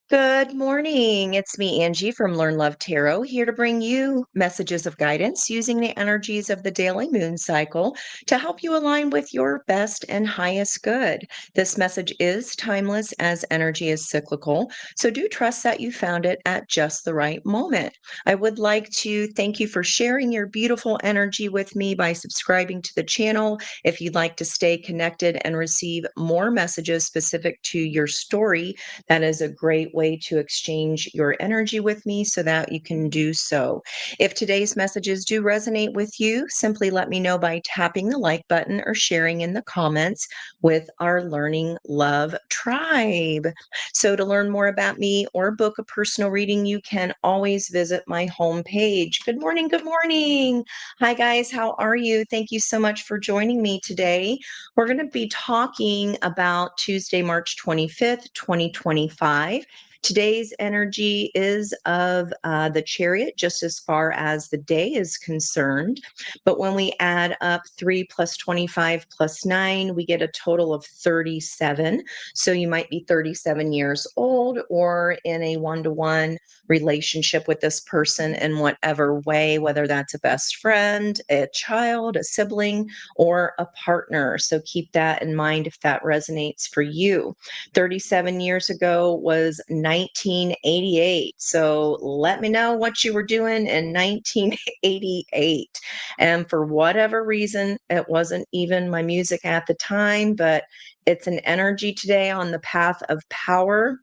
Good morning. It's me, Angie from Learn Love Tarot, here to bring you messages of guidance using the energies of the daily moon cycle to help you align with your best and highest good. This message is timeless as energy is cyclical, so do trust that you found it at just the right moment. I would like to thank you for sharing your beautiful energy with me by subscribing to the channel. If you'd like to stay connected and receive more messages specific to your story, that is a great way to exchange your energy with me so that you can do so. If today's messages do resonate with you, simply let me know by tapping the like button or sharing in the comments with our Learning Love tribe. So, to learn more about me or book a personal reading, you can always visit my homepage. Good morning. Good morning. Hi, guys. How are you? Thank you so much for joining me today. We're going to be talking about Tuesday, March 25th, 2025. Today's energy is of the chariot, just as far as the day is concerned. But when we add up 3 plus 25 plus 9, we get a total of 37. So you might be 37 years old or in a one-to-one relationship with this person in whatever way, whether that's a best friend, a child, a sibling, or a partner. So keep that in mind if that resonates for you. 37 years ago was 1988. So let me know what you were doing in 1988. And for whatever reason, it wasn't even my music at the time, but it's an energy today on the path of power,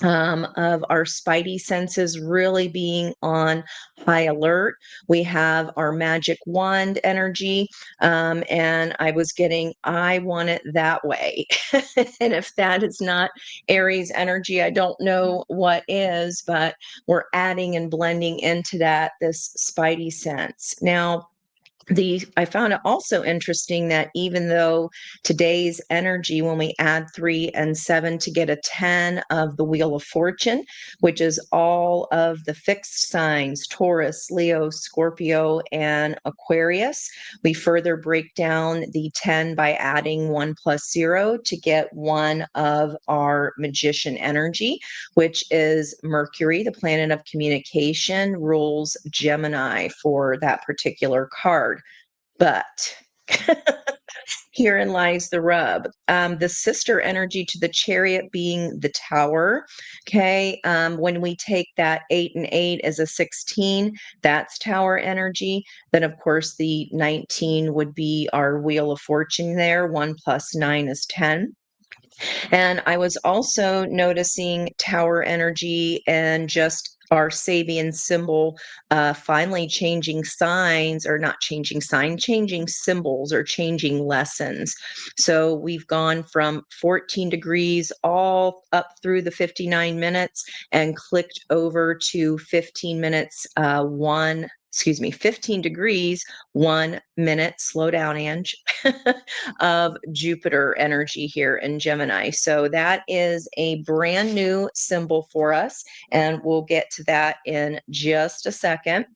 of our spidey senses really being on high alert. We have our magic wand energy, and I want it that way. And if that is not Aries energy, I don't know what is, but we're adding and blending into that, this spidey sense. Now, I found it also interesting that even though today's energy, when we add 3 and 7 to get a 10 of the Wheel of Fortune, which is all of the fixed signs, Taurus, Leo, Scorpio, and Aquarius, we further break down the 10 by adding 1 plus 0 to get one of our magician energy, which is Mercury, the planet of communication, rules Gemini for that particular card. But herein lies the rub. The sister energy to the chariot being the tower. Okay. When we take that 8 and 8 as a 16, that's tower energy. Then, of course, the 19 would be our wheel of fortune there. 1 plus 9 is 10. And I was also noticing tower energy and just our Sabian symbol finally changing signs, or not changing sign, changing symbols or changing lessons. So we've gone from 14 degrees all up through the 59 minutes and clicked over to 15 minutes, 15 degrees, 1 minute, slow down, Ange, of Jupiter energy here in Gemini. So that is a brand new symbol for us. And we'll get to that in just a second,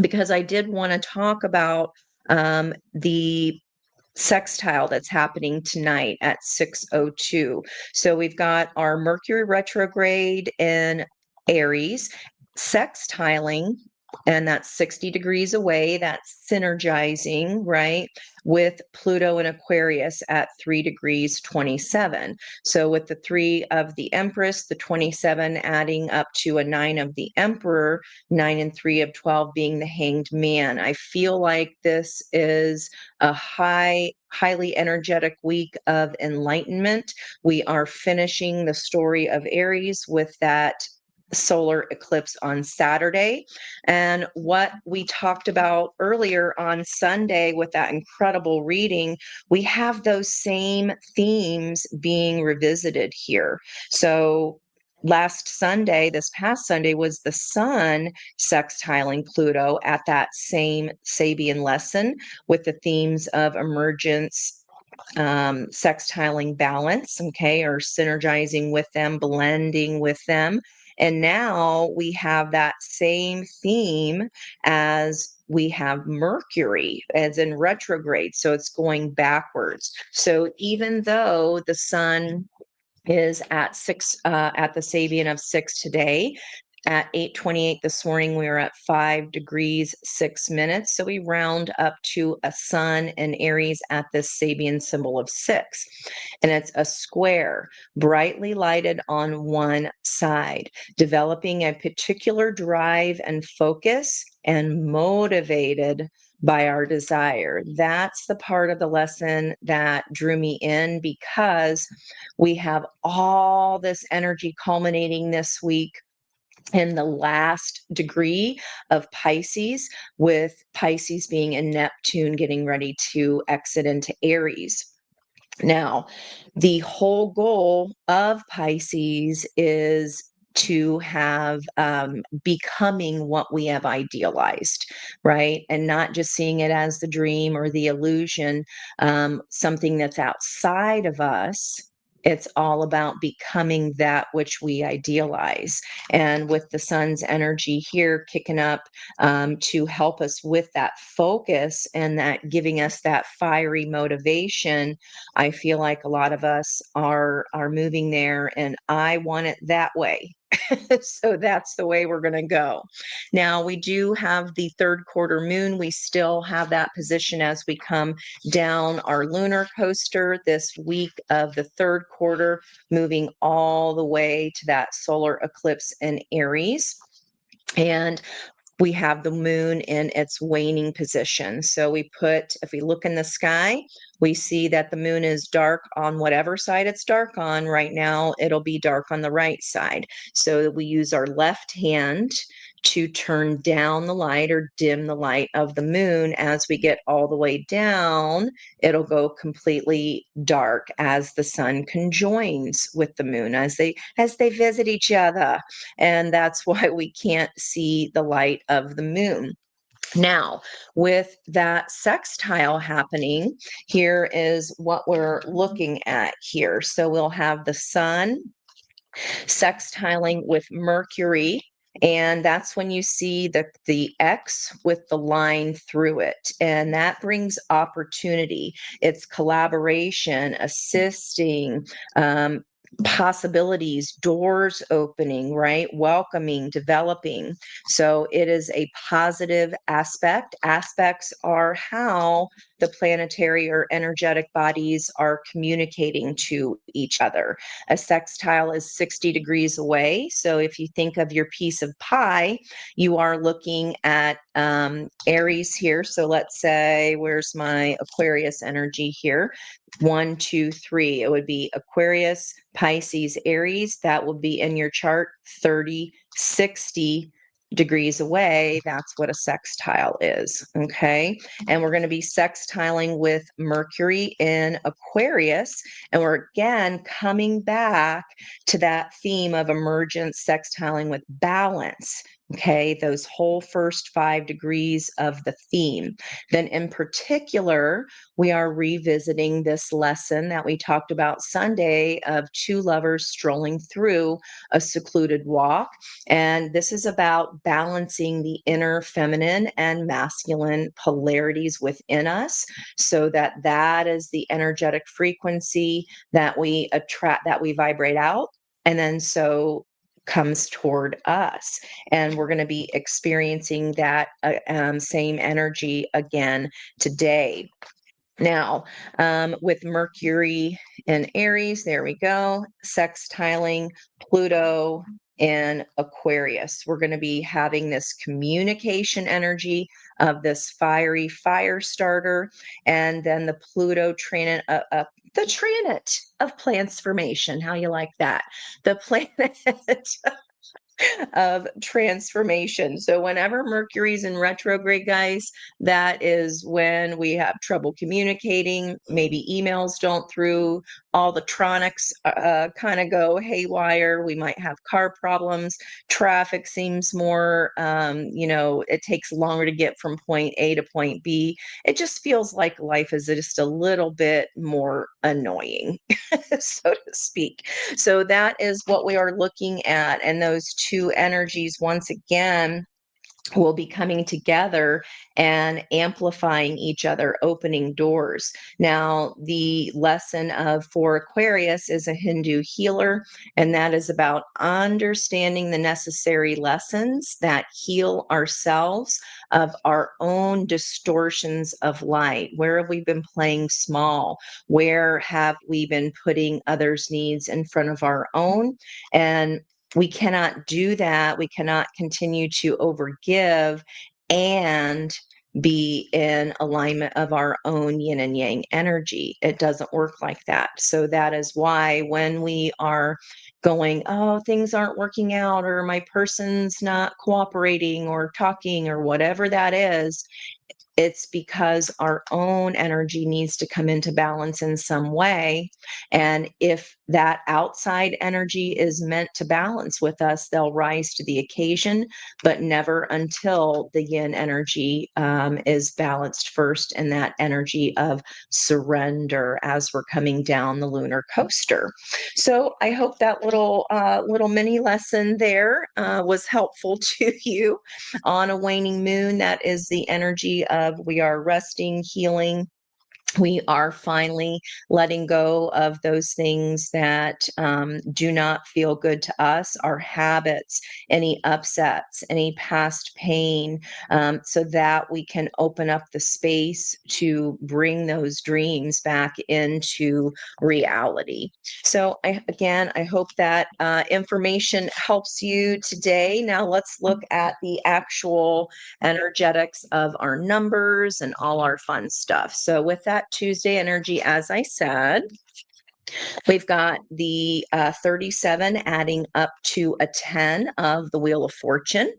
because I did want to talk about the sextile that's happening tonight at 6:02. So we've got our Mercury retrograde in Aries sextiling, and that's 60 degrees away. That's synergizing, right, with Pluto and Aquarius at 3 degrees 27. So with the 3 of the Empress, the 27 adding up to a 9 of the Emperor, 9 and 3 of 12 being the Hanged Man. I feel like this is a highly energetic week of enlightenment. We are finishing the story of Aries with that solar eclipse on Saturday. And what we talked about earlier on Sunday with that incredible reading, we have those same themes being revisited here. So this past Sunday, was the sun sextiling Pluto at that same Sabian lesson with the themes of emergence, sextiling balance, okay, or synergizing with them, blending with them. And now we have that same theme as we have Mercury as in retrograde. So it's going backwards. So even though the sun is at 6 at the Sabian of 6 today. At 8:28 this morning, we were at 5 degrees 6 minutes. So we round up to a sun in Aries at this Sabian symbol of 6. And it's a square, brightly lighted on one side, developing a particular drive and focus and motivated by our desire. That's the part of the lesson that drew me in, because we have all this energy culminating this week in the last degree of Pisces, with Pisces being in Neptune getting ready to exit into Aries. Now, the whole goal of Pisces is to have becoming what we have idealized, right? And not just seeing it as the dream or the illusion, something that's outside of us. It's all about becoming that which we idealize. And with the sun's energy here kicking up to help us with that focus and that giving us that fiery motivation, I feel like a lot of us are moving there, and I want it that way. So that's the way we're going to go. Now, we do have the third quarter moon. We still have that position as we come down our lunar coaster this week of the third quarter, moving all the way to that solar eclipse in Aries. And we have the moon in its waning position. So if we look in the sky, we see that the moon is dark on whatever side it's dark on. Right now, it'll be dark on the right side. So we use our left hand to turn down the light or dim the light of the moon. As we get all the way down, it'll go completely dark as the sun conjoins with the moon, as they visit each other. And that's why we can't see the light of the moon. Now, with that sextile happening, here is what we're looking at here. So we'll have the sun sextiling with Mercury. And that's when you see the X with the line through it. And that brings opportunity. It's collaboration, assisting, possibilities, doors opening, right? Welcoming, developing. So it is a positive aspect. Aspects are how the planetary or energetic bodies are communicating to each other. A sextile is 60 degrees away. So if you think of your piece of pie, you are looking at Aries here. So let's say, where's my Aquarius energy here? 1, 2, 3. It would be Aquarius, Pisces, Aries. That will be in your chart 30, 60 degrees away. That's what a sextile is. Okay. And we're going to be sextiling with Mercury in Aquarius. And we're again coming back to that theme of emergent sextiling with balance. Okay, those whole first 5 degrees of the theme. Then, in particular, we are revisiting this lesson that we talked about Sunday of two lovers strolling through a secluded walk. And this is about balancing the inner feminine and masculine polarities within us, so that is the energetic frequency that we attract, that we vibrate out. And then so comes toward us. And we're going to be experiencing that same energy again today. Now, with Mercury in Aries, there we go, sextiling Pluto in Aquarius. We're going to be having this communication energy of this fiery fire starter, and then the Pluto transit, the transit of transformation. How you like that? The planet of transformation. So whenever Mercury's in retrograde, guys, that is when we have trouble communicating. Maybe emails don't through, all the tronics kind of go haywire. We might have car problems. Traffic seems more, it takes longer to get from point A to point B. It just feels like life is just a little bit more annoying, so to speak. So that is what we are looking at. And those two energies, once again, will be coming together and amplifying each other, opening doors. Now, the lesson of for Aquarius is a Hindu healer, and that is about understanding the necessary lessons that heal ourselves of our own distortions of light. Where have we been playing small? Where have we been putting others' needs in front of our own? And we cannot do that. We cannot continue to overgive and be in alignment of our own yin and yang energy. It doesn't work like that. So that is why when we are going, oh, things aren't working out, or my person's not cooperating or talking, or whatever that is, it's because our own energy needs to come into balance in some way. And if that outside energy is meant to balance with us, they'll rise to the occasion, but never until the yin energy is balanced first, and that energy of surrender as we're coming down the lunar coaster. So I hope that little mini lesson there was helpful to you. On a waning moon, that is the energy of we are resting, healing. We are finally letting go of those things that do not feel good to us, our habits, any upsets, any past pain, so that we can open up the space to bring those dreams back into reality. So, I hope that information helps you today. Now, let's look at the actual energetics of our numbers and all our fun stuff. So, with that Tuesday energy, as I said, we've got the 37 adding up to a 10 of the Wheel of Fortune.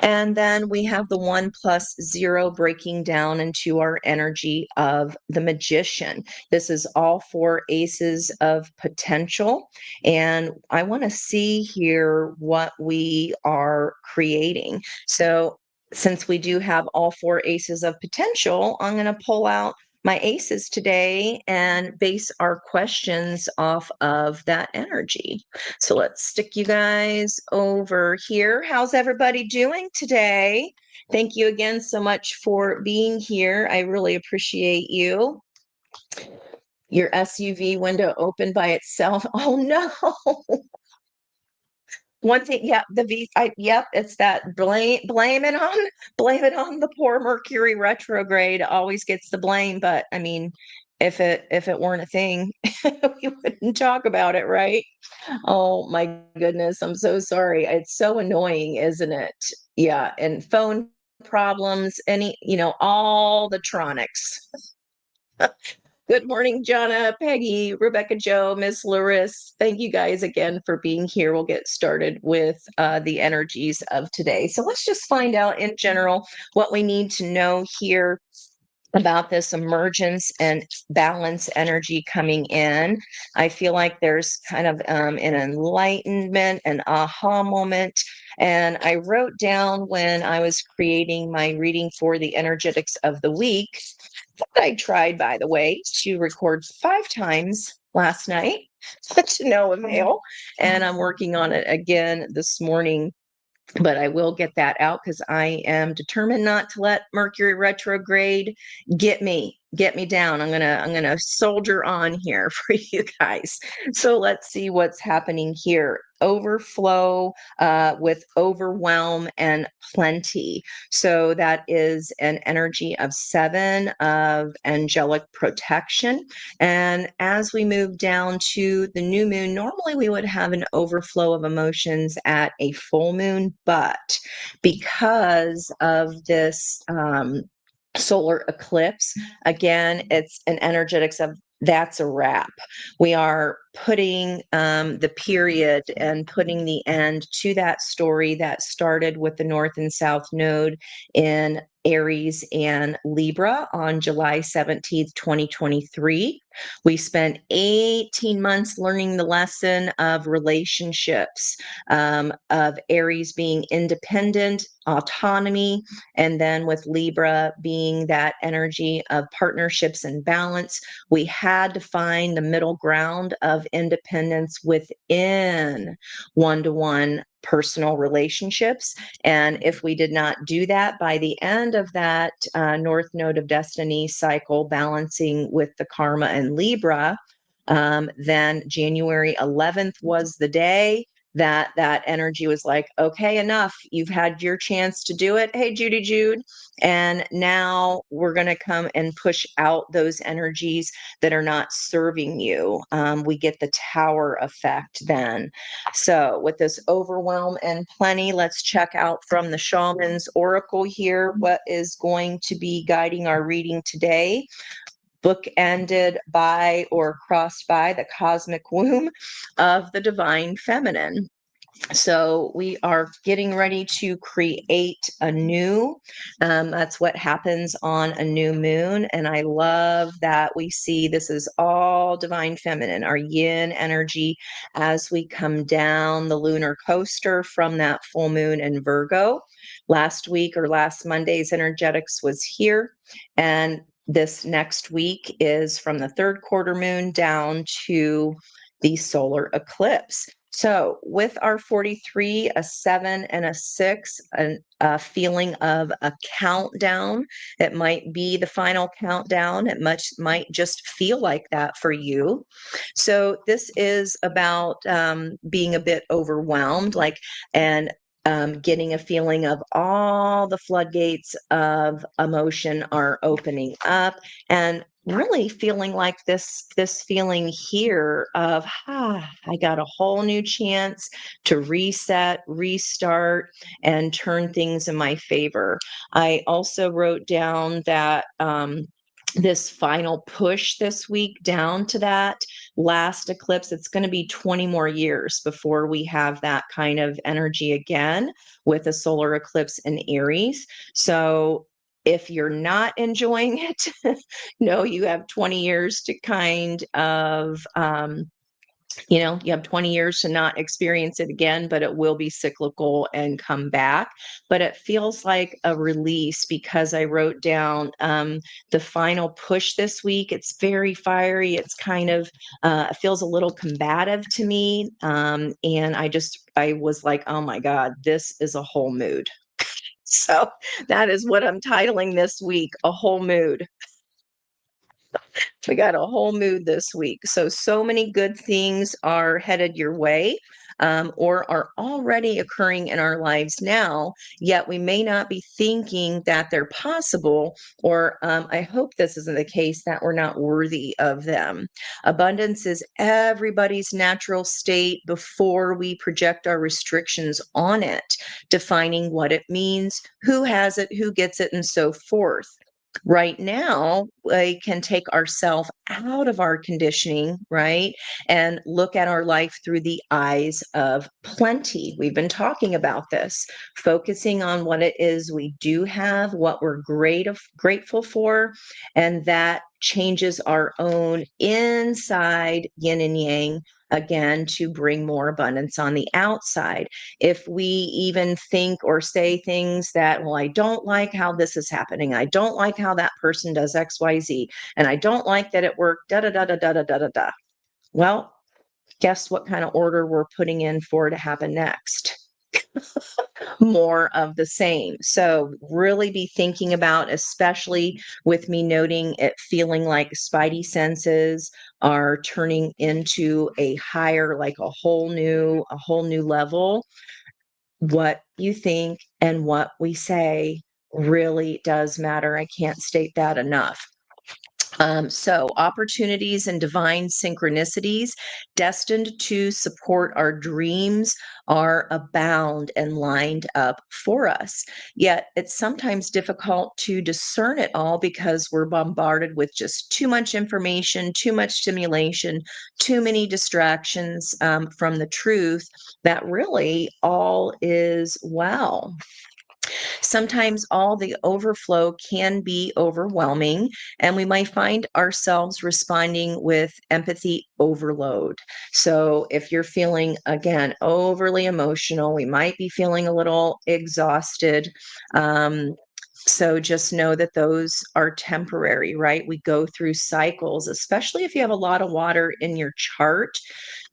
And then we have the 1+0 breaking down into our energy of the Magician. This is all four aces of potential. And I want to see here what we are creating. So, since we do have all four aces of potential, I'm going to pull out my aces today and base our questions off of that energy. So let's stick you guys over here. How's everybody doing today? Thank you again so much for being here. I really appreciate you. Your SUV window opened by itself. Oh no. One thing, yeah, yep, it's that blame it on the poor Mercury retrograde. Always gets the blame, but I mean, if it weren't a thing, we wouldn't talk about it, right? Oh my goodness, I'm so sorry. It's so annoying, isn't it? Yeah, and phone problems, all the tronics. Good morning, Jonna, Peggy, Rebecca Joe, Miss Larissa. Thank you guys again for being here. We'll get started with the energies of today. So let's just find out in general what we need to know here about this emergence and balance energy coming in. I feel like there's kind of an enlightenment, an aha moment. And I wrote down when I was creating my reading for the energetics of the week, that I tried, by the way, to record 5 times last night to no avail. And I'm working on it again this morning, but I will get that out because I am determined not to let Mercury retrograde get me down. I'm gonna soldier on here for you guys. So let's see what's happening here. Overflow with overwhelm and plenty. So that is an energy of 7 of angelic protection. And as we move down to the new moon, normally we would have an overflow of emotions at a full moon, but because of this solar eclipse, again, it's an energetics of that's a wrap. We are putting the period and putting the end to that story that started with the North and South Node in Aries and Libra on July 17th, 2023. We spent 18 months learning the lesson of relationships, of Aries being independent, autonomy, and then with Libra being that energy of partnerships and balance. We had to find the middle ground of independence within one-to-one personal relationships. And if we did not do that by the end of that North Node of Destiny cycle, balancing with the karma and Libra, then January 11th was the day that energy was like, okay, enough. You've had your chance to do it. Hey, Judy Jude. And now we're going to come and push out those energies that are not serving you. We get the tower effect then. So with this overwhelm and plenty, let's check out from the Shaman's Oracle here what is going to be guiding our reading today. Bookended by or crossed by the cosmic womb of the divine feminine. So we are getting ready to create anew. That's what happens on a new moon. And I love that we see this is all divine feminine, our yin energy as we come down the lunar coaster from that full moon in Virgo. Last week or last Monday's energetics was here. And this next week is from the third quarter moon down to the solar eclipse. So with our 43, a 7, and a 6, a feeling of a countdown. It might be the final countdown. It might just feel like that for you. So this is about being a bit overwhelmed, and getting a feeling of all the floodgates of emotion are opening up, and really feeling like this feeling here of I got a whole new chance to reset, restart, and turn things in my favor. I also wrote down that this final push this week down to that last eclipse, it's going to be 20 more years before we have that kind of energy again with a solar eclipse in Aries. So if you're not enjoying it, no, you have 20 years to kind of you have 20 years to not experience it again, but it will be cyclical and come back. But it feels like a release because I wrote down the final push this week. It's very fiery. It's kind of, it feels a little combative to me. And I was like, oh my God, this is a whole mood. So that is what I'm titling this week, a whole mood. We got a whole mood this week. So many good things are headed your way, or are already occurring in our lives now, yet we may not be thinking that they're possible, or I hope this isn't the case, that we're not worthy of them. Abundance is everybody's natural state before we project our restrictions on it, defining what it means, who has it, who gets it, and so forth. Right now, we can take ourselves out of our conditioning, right? And look at our life through the eyes of plenty. We've been talking about this, focusing on what it is we do have, what we're grateful for, and that changes our own inside yin and yang again to bring more abundance on the outside. If we even think or say things that, well, I don't like how this is happening. I don't like how that person does XYZ. And I don't like that it worked, da da da da da da da da da. Well, guess what kind of order we're putting in for to happen next? More of the same. So really be thinking about, especially with me noting it feeling like spidey senses are turning into a higher, like a whole new level. What you think and what we say really does matter. I can't state that enough. So, opportunities and divine synchronicities destined to support our dreams are abound and lined up for us. Yet, it's sometimes difficult to discern it all because we're bombarded with just too much information, too much stimulation, too many distractions from the truth that really all is well. Sometimes all the overflow can be overwhelming, and we might find ourselves responding with empathy overload. So, if you're feeling, again, overly emotional, we might be feeling a little exhausted. So just know that those are temporary, right? We go through cycles, especially if you have a lot of water in your chart.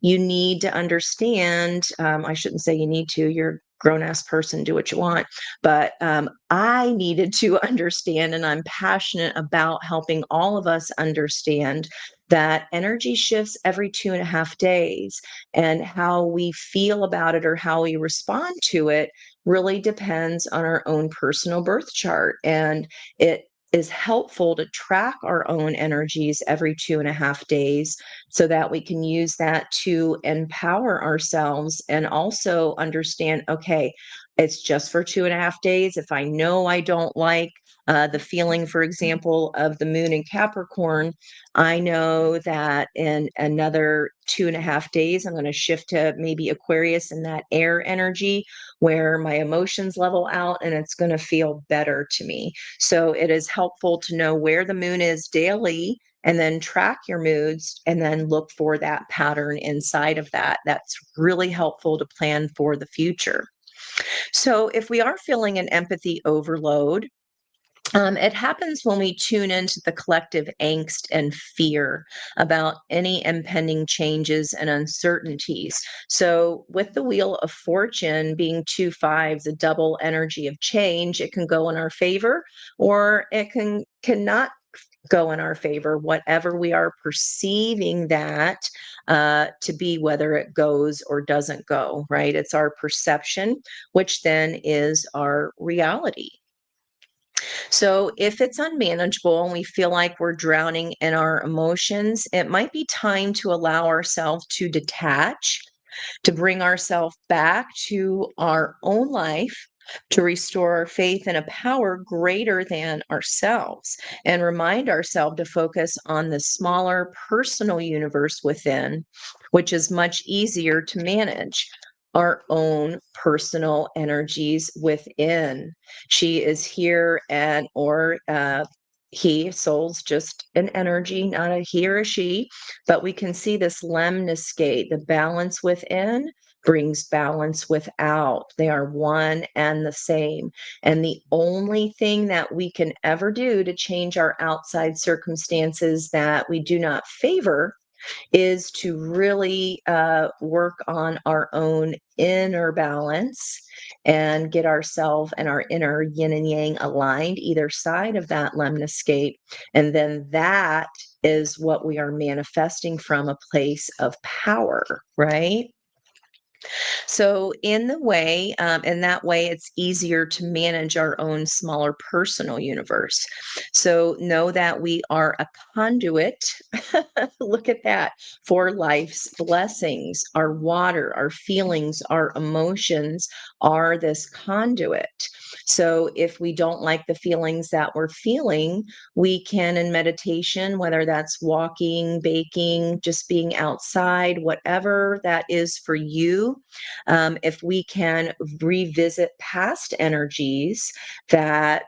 you need to understand, I shouldn't say you need to, you're a grown ass person, do what you want. But I needed to understand, and I'm passionate about helping all of us understand that energy shifts every 2.5 days, and how we feel about it or how we respond to it really depends on our own personal birth chart. And it is helpful to track our own energies every 2.5 days so that we can use that to empower ourselves and also understand, okay, it's just for 2.5 days. If I know I don't like the feeling, for example, of the moon in Capricorn, I know that in another 2.5 days, I'm going to shift to maybe Aquarius and that air energy where my emotions level out and it's going to feel better to me. So it is helpful to know where the moon is daily and then track your moods and then look for that pattern inside of that. That's really helpful to plan for the future. So if we are feeling an empathy overload, it happens when we tune into the collective angst and fear about any impending changes and uncertainties. So, with the Wheel of Fortune being 2 5s, a double energy of change, it can go in our favor or it cannot go in our favor, whatever we are perceiving that to be, whether it goes or doesn't go, right? It's our perception, which then is our reality. So, if it's unmanageable and we feel like we're drowning in our emotions, it might be time to allow ourselves to detach, to bring ourselves back to our own life, to restore our faith in a power greater than ourselves, and remind ourselves to focus on the smaller personal universe within, which is much easier to manage. Our own personal energies within. She is here, and or he, soul's just an energy, not a he or a she, but we can see this lemniscate, the balance within brings balance without. They are one and the same. And the only thing that we can ever do to change our outside circumstances that we do not favor is to really work on our own inner balance and get ourselves and our inner yin and yang aligned either side of that lemniscate. And then that is what we are manifesting from, a place of power, right? So, in that way, it's easier to manage our own smaller personal universe. So, know that we are a conduit. Look at that, for life's blessings. Our water, our feelings, our emotions are this conduit. So, if we don't like the feelings that we're feeling, we can, in meditation, whether that's walking, baking, just being outside, whatever that is for you, if we can revisit past energies that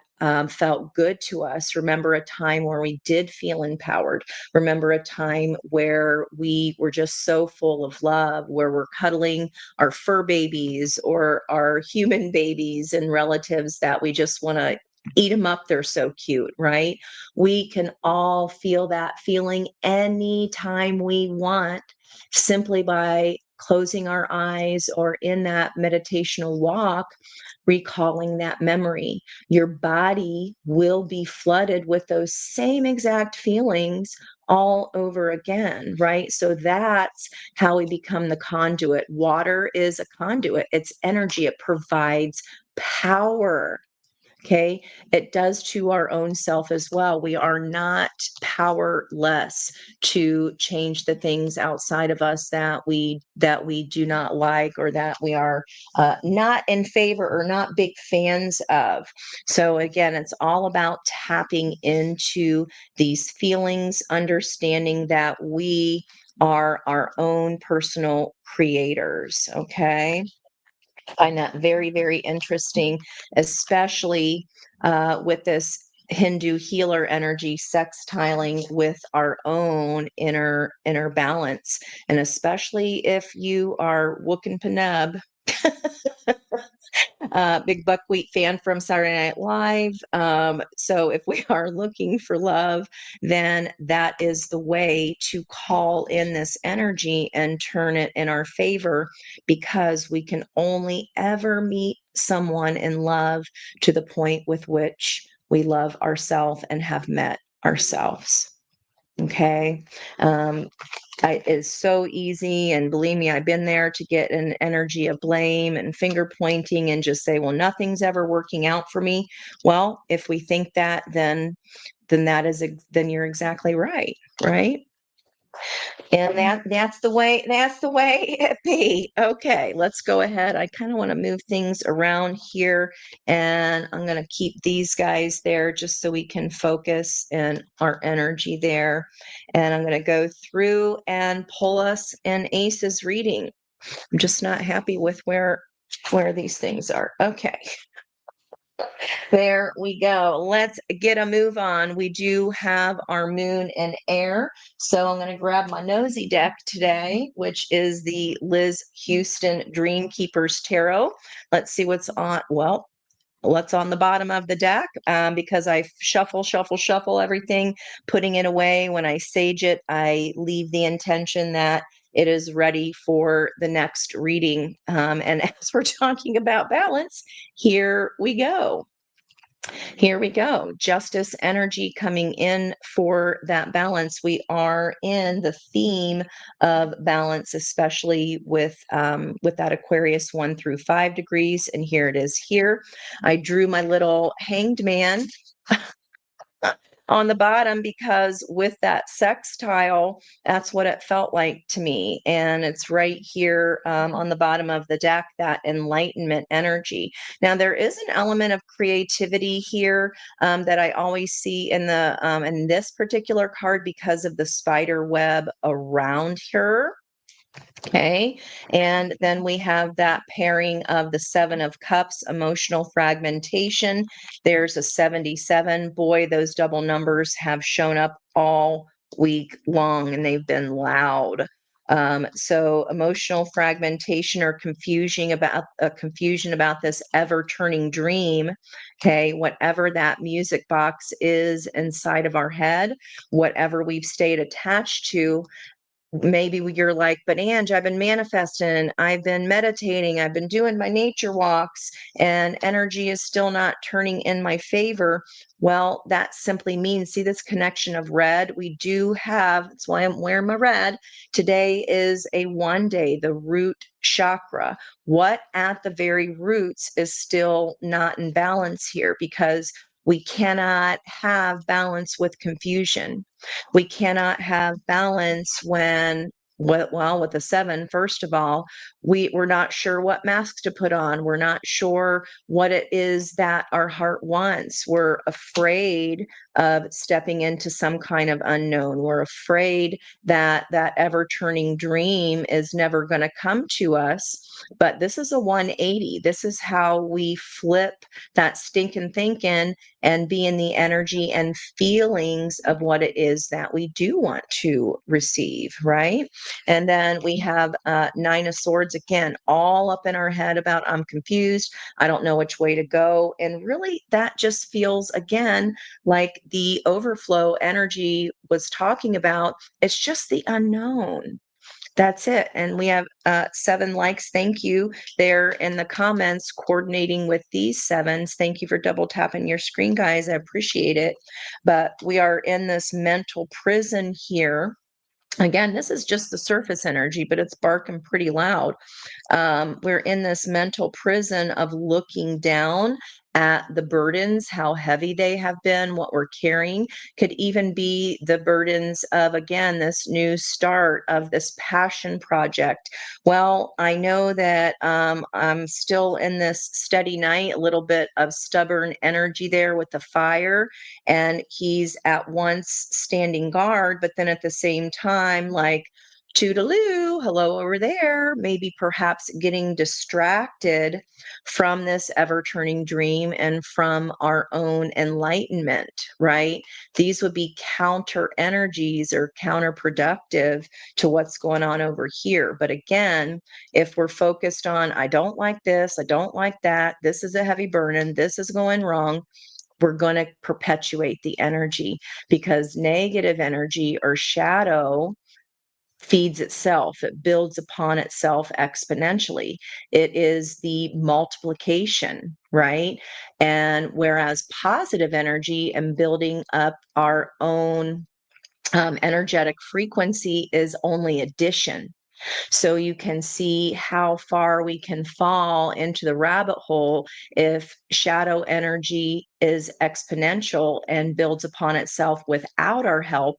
felt good to us, remember a time where we did feel empowered, remember a time where we were just so full of love, where we're cuddling our fur babies or our human babies and relatives that we just want to eat them up. They're so cute, right? We can all feel that feeling anytime we want, simply by closing our eyes or in that meditational walk, recalling that memory. Your body will be flooded with those same exact feelings all over again, right? So that's how we become the conduit. Water is a conduit, it's energy, it provides power. Okay. It does to our own self as well. We are not powerless to change the things outside of us that we do not like, or that we are not in favor or not big fans of. So again, it's all about tapping into these feelings, understanding that we are our own personal creators. Okay. Find that very, very interesting, especially with this Hindu healer energy sextiling with our own inner balance, and especially if you are Wook and Paneb, Big buckwheat fan from Saturday Night Live. So if we are looking for love, then that is the way to call in this energy and turn it in our favor, because we can only ever meet someone in love to the point with which we love ourselves and have met ourselves. Okay. Um, it's so easy. And believe me, I've been there, to get an energy of blame and finger pointing and just say, well, nothing's ever working out for me. Well, if we think that, then then you're exactly right. Right. And that's the way it be. Okay, let's go ahead. I kind of want to move things around here, and I'm going to keep these guys there just so we can focus and our energy there. And I'm going to go through and pull us an ACES reading. I'm just not happy with where these things are. Okay. There we go. Let's get a move on. We do have our moon in air. So I'm going to grab my nosy deck today, which is the Liz Houston Dream Keepers Tarot. Let's see what's on. Well, what's on the bottom of the deck, because I shuffle everything, putting it away. When I sage it, I leave the intention that it is ready for the next reading. And as we're talking about balance, here we go. Here we go. Justice energy coming in for that balance. We are in the theme of balance, especially with that Aquarius 1 through 5 degrees. And here it is here. I drew my little hanged man on the bottom, because with that sextile, that's what it felt like to me. And it's right here, on the bottom of the deck, that enlightenment energy. Now, there is an element of creativity here, that I always see in this particular card, because of the spider web around her. Okay. And then we have that pairing of the 7 of Cups, emotional fragmentation. There's a 77. Boy, those double numbers have shown up all week long, and they've been loud. So emotional fragmentation, or confusion about this ever turning dream. Okay. Whatever that music box is inside of our head, whatever we've stayed attached to. Maybe you're like, but Ange, I've been manifesting, I've been meditating, I've been doing my nature walks, and energy is still not turning in my favor. Well, that simply means, see this connection of red? We do have, that's why I'm wearing my red. Today is a 1 day, the root chakra. What at the very roots is still not in balance here, because we cannot have balance with confusion. We cannot have balance with the 7, first of all, we're not sure what masks to put on. We're not sure what it is that our heart wants. We're afraid of stepping into some kind of unknown. We're afraid that that ever turning dream is never going to come to us. But this is a 180. This is how we flip that stinking thinking and be in the energy and feelings of what it is that we do want to receive, right? And then we have 9 of Swords, again, all up in our head about, I'm confused, I don't know which way to go. And really, that just feels, again, like the overflow energy was talking about. It's just the unknown. That's it. And we have 7 likes. Thank you there in the comments, coordinating with these 7s. Thank you for double tapping your screen, guys. I appreciate it. But we are in this mental prison here. Again, this is just the surface energy, but it's barking pretty loud. We're in this mental prison of looking down at the burdens, how heavy they have been, what we're carrying. Could even be the burdens of, again, this new start of this passion project. Well, I know that I'm still in this steady night, a little bit of stubborn energy there with the fire, and he's at once standing guard, but then at the same time, like, Toodaloo, hello over there. Maybe perhaps getting distracted from this ever turning dream and from our own enlightenment, right? These would be counter energies or counterproductive to what's going on over here. But again, if we're focused on, I don't like this, I don't like that, this is a heavy burden, this is going wrong, we're going to perpetuate the energy because negative energy or shadow feeds itself, it builds upon itself exponentially. It is the multiplication, right? And whereas positive energy and building up our own energetic frequency is only addition. So you can see how far we can fall into the rabbit hole if shadow energy is exponential and builds upon itself without our help.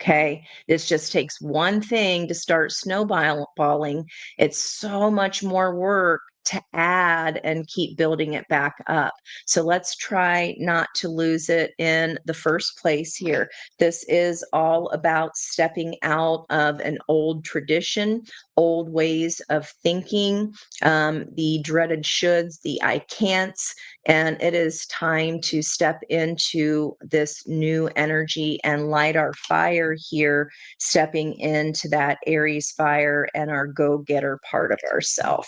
Okay. This just takes one thing to start snowballing. It's so much more work to add and keep building it back up. So let's try not to lose it in the first place here. This is all about stepping out of an old tradition, old ways of thinking, the dreaded shoulds, the I can'ts, and it is time to step into this new energy and light our fire here, stepping into that Aries fire and our go-getter part of ourself.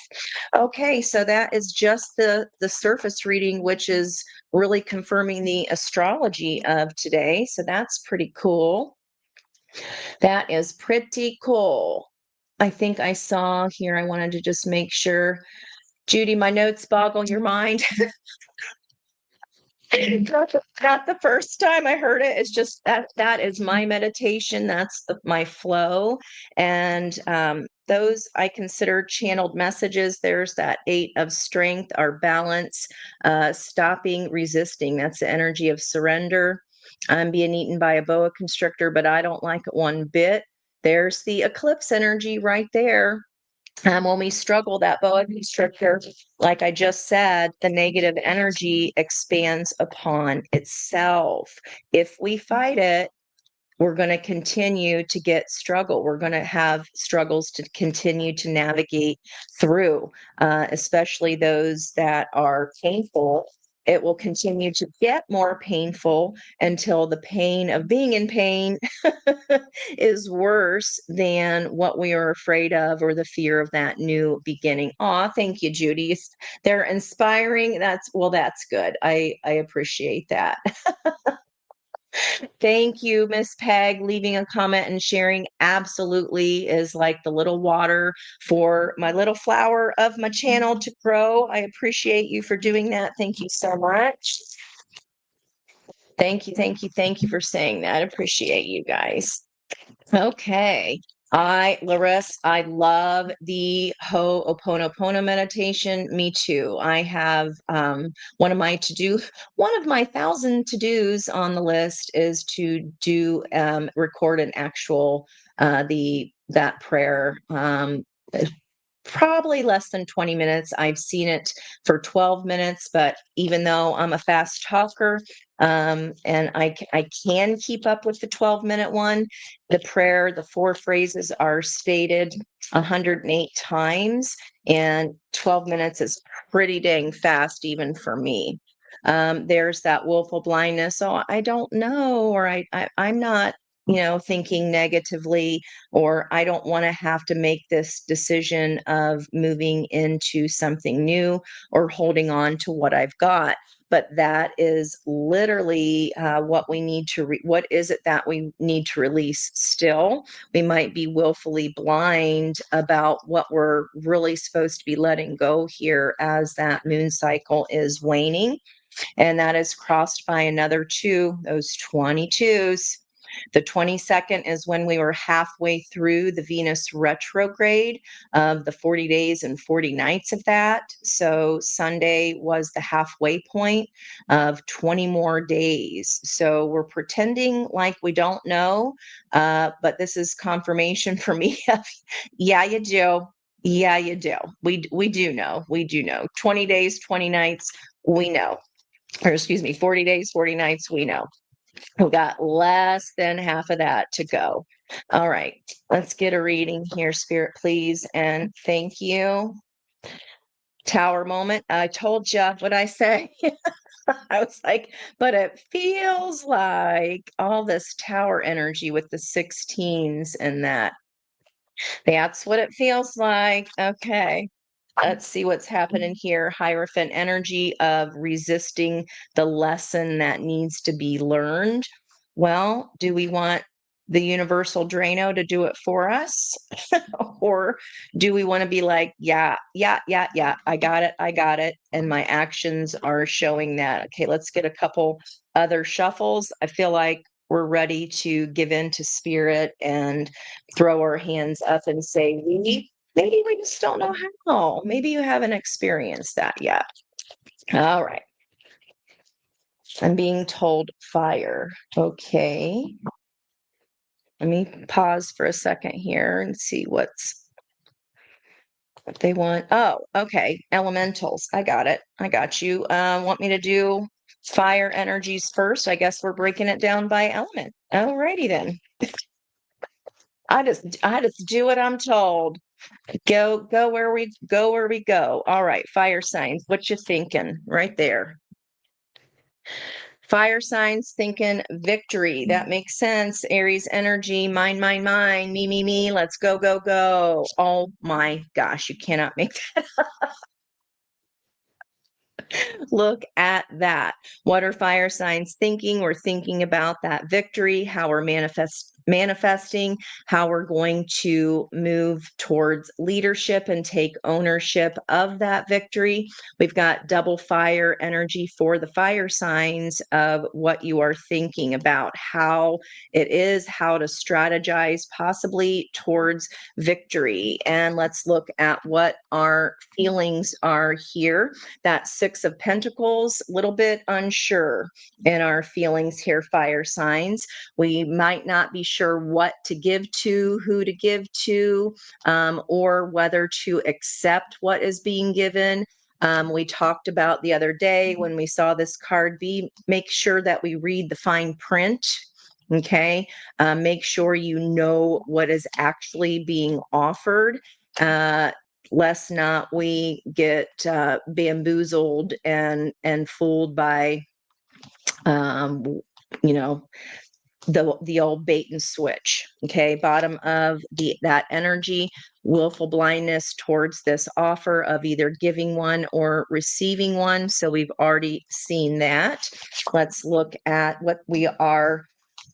Okay, so that is just the surface reading, which is really confirming the astrology of today. So that's pretty cool. That is pretty cool. I think I saw here, I wanted to just make sure. Judy, my notes boggle your mind. Not the first time I heard it. It's just that is my meditation. That's my flow. And those I consider channeled messages. There's that 8 of strength, our balance, stopping resisting. That's the energy of surrender. I'm being eaten by a boa constrictor, but I don't like it one bit. There's the eclipse energy right there. When we struggle, that boa constrictor, like I just said, the negative energy expands upon itself. If we fight it, we're going to continue to get struggle. We're going to have struggles to continue to navigate through, especially those that are painful. It will continue to get more painful until the pain of being in pain is worse than what we are afraid of or the fear of that new beginning. Aw, thank you, Judy. They're inspiring. That's good. I appreciate that. Thank you, Miss Peg, leaving a comment and sharing absolutely is like the little water for my little flower of my channel to grow. I appreciate you for doing that. Thank you so much. Thank you, thank you, thank you for saying that. I appreciate you guys. Okay. Larissa, I love the Ho'oponopono meditation. Me too. I have one of my 1,000 to-dos on the list is to do record an actual that prayer. Probably less than 20 minutes. I've seen it for 12 minutes, but even though I'm a fast talker, and I can keep up with the 12-minute one, the prayer, the 4 phrases are stated 108 times, and 12 minutes is pretty dang fast, even for me. There's that willful blindness. So I don't know, or I'm not, thinking negatively, or I don't want to have to make this decision of moving into something new or holding on to what I've got. But that is literally what we need to, what is it that we need to release still? We might be willfully blind about what we're really supposed to be letting go here as that moon cycle is waning. And that is crossed by another 2, those 22s. The 22nd is when we were halfway through the Venus retrograde of the 40 days and 40 nights of that. So Sunday was the halfway point of 20 more days. So we're pretending like we don't know, but this is confirmation for me. Yeah, you do. Yeah, you do. We do know. We do know. 20 days, 20 nights, we know. Or excuse me, 40 days, 40 nights, we know. We got less than half of that to go. All right, let's get a reading here, Spirit, please. And thank you. Tower moment. I told you what I say. I was like, but it feels like all this tower energy with the 16s and that. That's what it feels like. Okay. Let's see what's happening here. Hierophant energy of resisting the lesson that needs to be learned. Well, do we want the universal Drano to do it for us? Or do we want to be like, yeah, yeah, yeah, yeah, I got it, I got it. And my actions are showing that. Okay, let's get a couple other shuffles. I feel like we're ready to give in to spirit and throw our hands up and say, maybe we just don't know how. Maybe you haven't experienced that yet. All right. I'm being told fire. Okay. Let me pause for a second here and see what they want. Oh, okay. Elementals. I got it. I got you. Want me to do fire energies first? I guess we're breaking it down by element. Alrighty then. I just do what I'm told. Go where we go. All right, fire signs. What you thinking right there? Fire signs thinking victory. That makes sense. Aries energy, mine, me. Let's go. Oh my gosh, you cannot make Look at that. What are fire signs thinking? We're thinking about that victory, how we're manifesting, how we're going to move towards leadership and take ownership of that victory. We've got double fire energy for the fire signs of what you are thinking about, how it is, how to strategize possibly towards victory. And let's look at what our feelings are here. That Six of Pentacles, a little bit unsure in our feelings here, fire signs. We might not be sure what to give to, who to give to, or whether to accept what is being given. We talked about the other day when we saw this card make sure that we read the fine print. Okay. Make sure you know what is actually being offered. Lest not we get bamboozled and fooled by um, you know the old bait and switch. Okay, bottom of that energy, willful blindness towards this offer of either giving one or receiving one. So we've already seen that. Let's look at what we are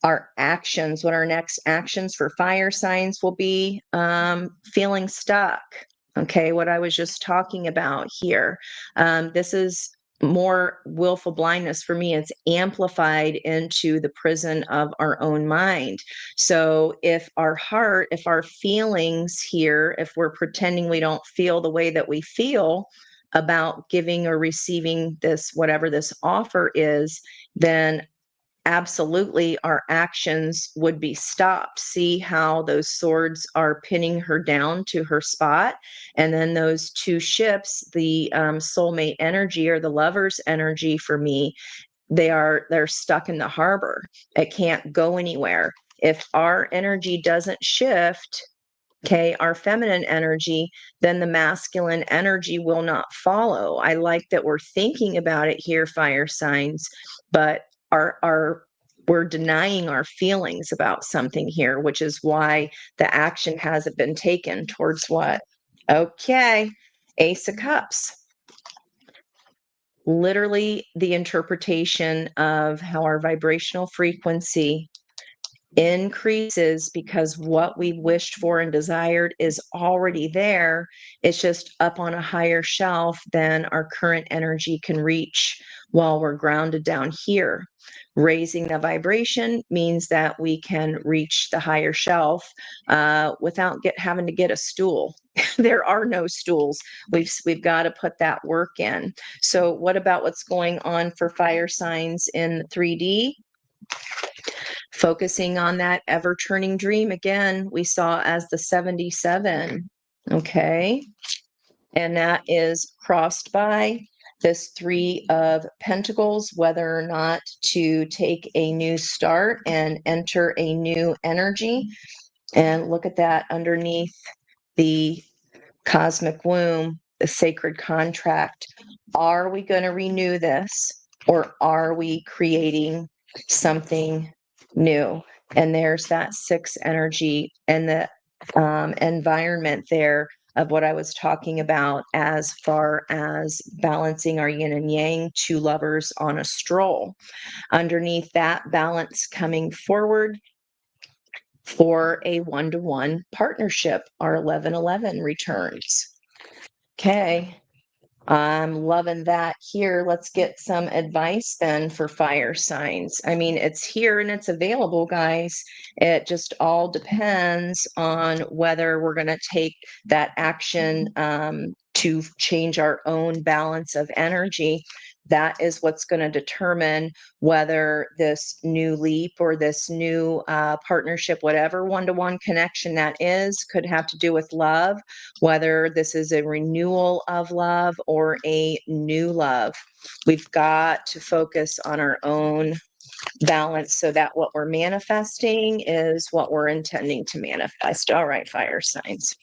our actions, what our next actions for fire signs will be. Feeling stuck. Okay, what I was just talking about here. This is more willful blindness for me. It's amplified into the prison of our own mind. So if our heart, if our feelings here, if we're pretending we don't feel the way that we feel about giving or receiving this, whatever this offer is, then absolutely our actions would be stopped. See how those swords are pinning her down to her spot, and then those two ships, the soulmate energy or the lover's energy for me, they're stuck in the harbor. It can't go anywhere. If our energy doesn't shift, okay, our feminine energy, then the masculine energy will not follow. I like that we're thinking about it here, fire signs, but our we're denying our feelings about something here, which is why the action hasn't been taken towards what? Okay, Ace of Cups. Literally the interpretation of how our vibrational frequency increases because what we wished for and desired is already there. It's just up on a higher shelf than our current energy can reach while we're grounded down here. Raising the vibration means that we can reach the higher shelf without having to get a stool. There are no stools. We've got to put that work in. So what about what's going on for fire signs in 3D? Focusing on that ever turning dream again, we saw as the 77. Okay. And that is crossed by this Three of Pentacles, whether or not to take a new start and enter a new energy. And look at that underneath the cosmic womb, the sacred contract. Are we going to renew this, or are we creating something new? And there's that six energy and the environment there of what I was talking about as far as balancing our yin and yang, two lovers on a stroll. Underneath that balance coming forward for a one-to-one partnership, our 1111 returns. Okay, I'm loving that here. Let's get some advice then for fire signs. I mean, it's here and it's available, guys. It just all depends on whether we're going to take that action to change our own balance of energy. That is what's going to determine whether this new leap or this new partnership, whatever one-to-one connection that is, could have to do with love, whether this is a renewal of love or a new love. We've got to focus on our own balance so that what we're manifesting is what we're intending to manifest. All right, fire signs.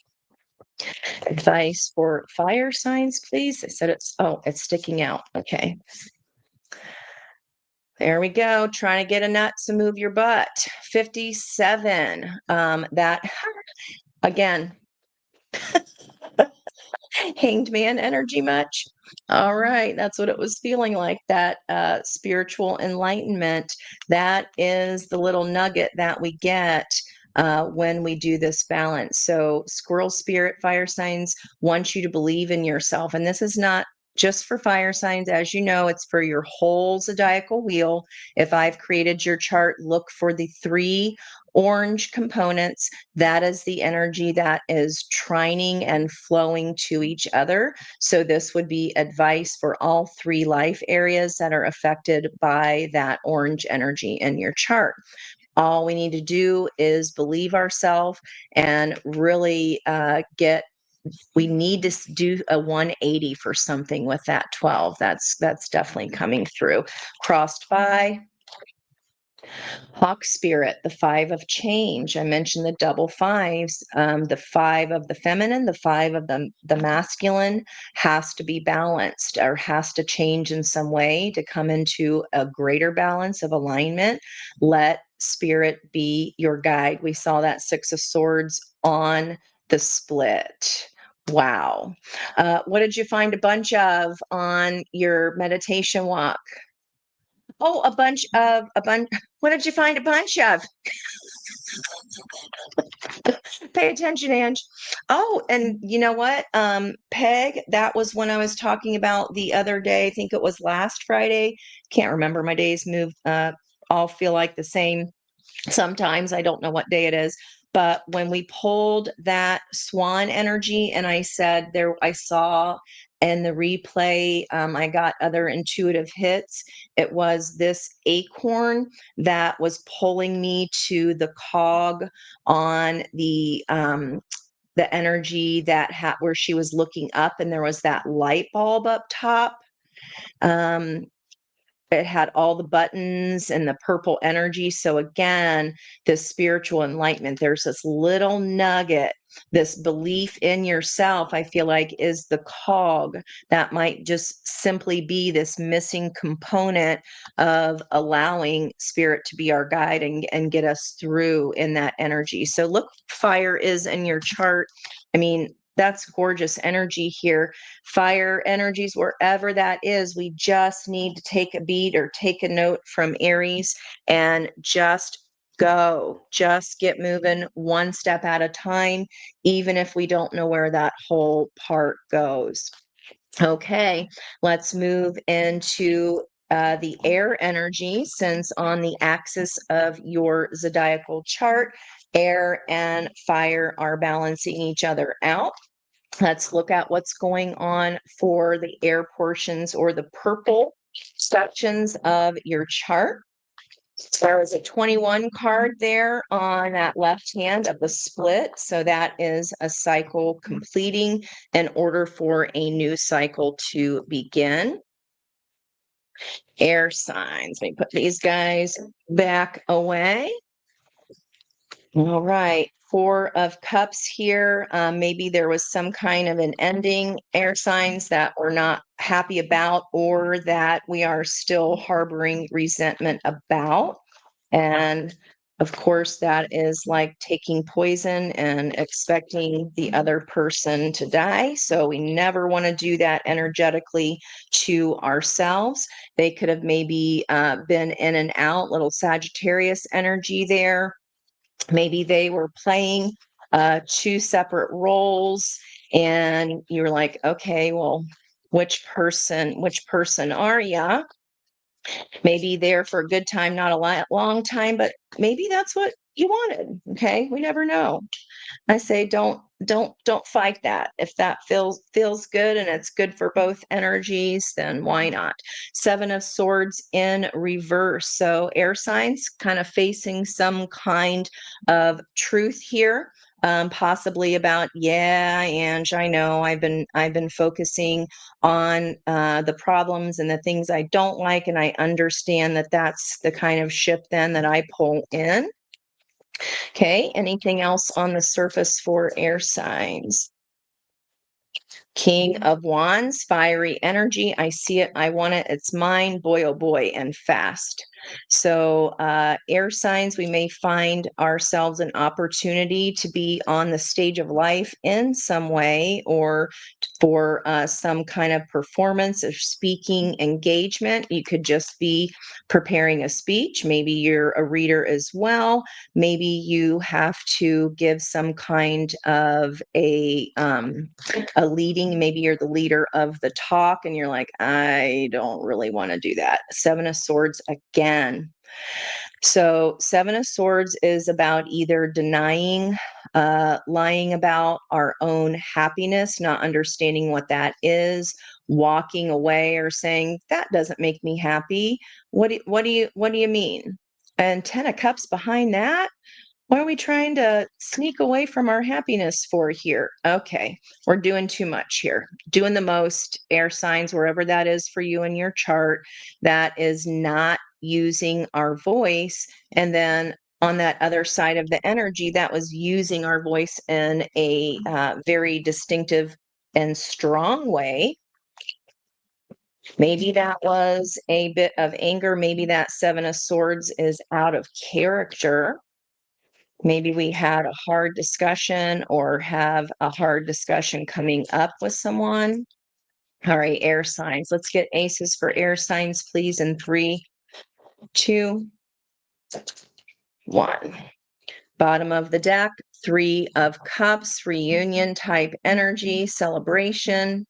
Advice for fire signs, please. I said it's sticking out. Okay. There we go. Trying to get a nut to move your butt. 57. That again, Hanged Man energy much? All right, that's what it was feeling like, that spiritual enlightenment. That is the little nugget that we get when we do this balance. So squirrel spirit fire signs want you to believe in yourself. And this is not just for fire signs. As you know, it's for your whole zodiacal wheel. If I've created your chart, look for the three orange components. That is the energy that is trining and flowing to each other. So this would be advice for all three life areas that are affected by that orange energy in your chart. All we need to do is believe ourselves and really we need to do a 180 for something with that 12. That's definitely coming through. Crossed by Hawk spirit, the five of change. I mentioned the double fives. The five of the feminine, the five of the masculine has to be balanced or has to change in some way to come into a greater balance of alignment. Let spirit be your guide. We saw that Six of Swords on the split. Wow. What did you find a bunch of on your meditation walk? Oh, a bunch. What did you find a bunch of? Pay attention, Ange. Oh, and you know what? Peg, that was when I was talking about the other day. I think it was last Friday. Can't remember. My days move all feel like the same. Sometimes I don't know what day it is, but when we pulled that swan energy and I said there, I saw in the replay, I got other intuitive hits. It was this acorn that was pulling me to the cog on the energy that had where she was looking up and there was that light bulb up top. Um, it had all the buttons and the purple energy. So again, this spiritual enlightenment, there's this little nugget, this belief in yourself, I feel like is the cog that might just simply be this missing component of allowing spirit to be our guide and get us through in that energy. So look, fire is in your chart. I mean, that's gorgeous energy here. Fire energies, wherever that is, we just need to take a beat or take a note from Aries and just go. Just get moving one step at a time, even if we don't know where that whole part goes. Okay, let's move into the air energy, since on the axis of your zodiacal chart, air and fire are balancing each other out. Let's look at what's going on for the air portions or the purple sections of your chart. There was a 21 card there on that left hand of the split. So that is a cycle completing in order for a new cycle to begin. Air signs. Let me put these guys back away. All right. Four of Cups here. Maybe there was some kind of an ending, air signs that we're not happy about, or that we are still harboring resentment about. And of course, that is like taking poison and expecting the other person to die. So we never want to do that energetically to ourselves. They could have maybe been in and out, little Sagittarius energy there. Maybe they were playing two separate roles, and you're like, okay, well, which person are ya? Maybe there for a good time, not a long time, but maybe that's what you wanted. Okay, we never know. I say don't fight that. If that feels good and it's good for both energies, then why not? Seven of Swords in reverse. So air signs kind of facing some kind of truth here. Possibly about, yeah, Ange, I know I've been focusing on the problems and the things I don't like, and I understand that that's the kind of ship then that I pull in. Okay, anything else on the surface for air signs? King of Wands, fiery energy. I see it. I want it. It's mine. Boy, oh boy, and fast. So, air signs, we may find ourselves an opportunity to be on the stage of life in some way, or for some kind of performance or speaking engagement. You could just be preparing a speech. Maybe you're a reader as well. Maybe you have to give some kind of a leading, maybe you're the leader of the talk and you're like, I don't really want to do that. Seven of Swords again. So Seven of Swords is about either denying, lying about our own happiness, not understanding what that is, walking away, or saying that doesn't make me happy. What do you mean? And 10 of Cups behind that. What are we trying to sneak away from our happiness for here? Okay, we're doing too much here. Doing the most, air signs, wherever that is for you in your chart, that is not using our voice. And then on that other side of the energy, that was using our voice in a very distinctive and strong way. Maybe that was a bit of anger. Maybe that Seven of Swords is out of character. Maybe we had a hard discussion or have a hard discussion coming up with someone. All right, air signs. Let's get aces for air signs, please. In 3, 2, 1. Bottom of the deck, 3 of Cups, reunion type energy, celebration.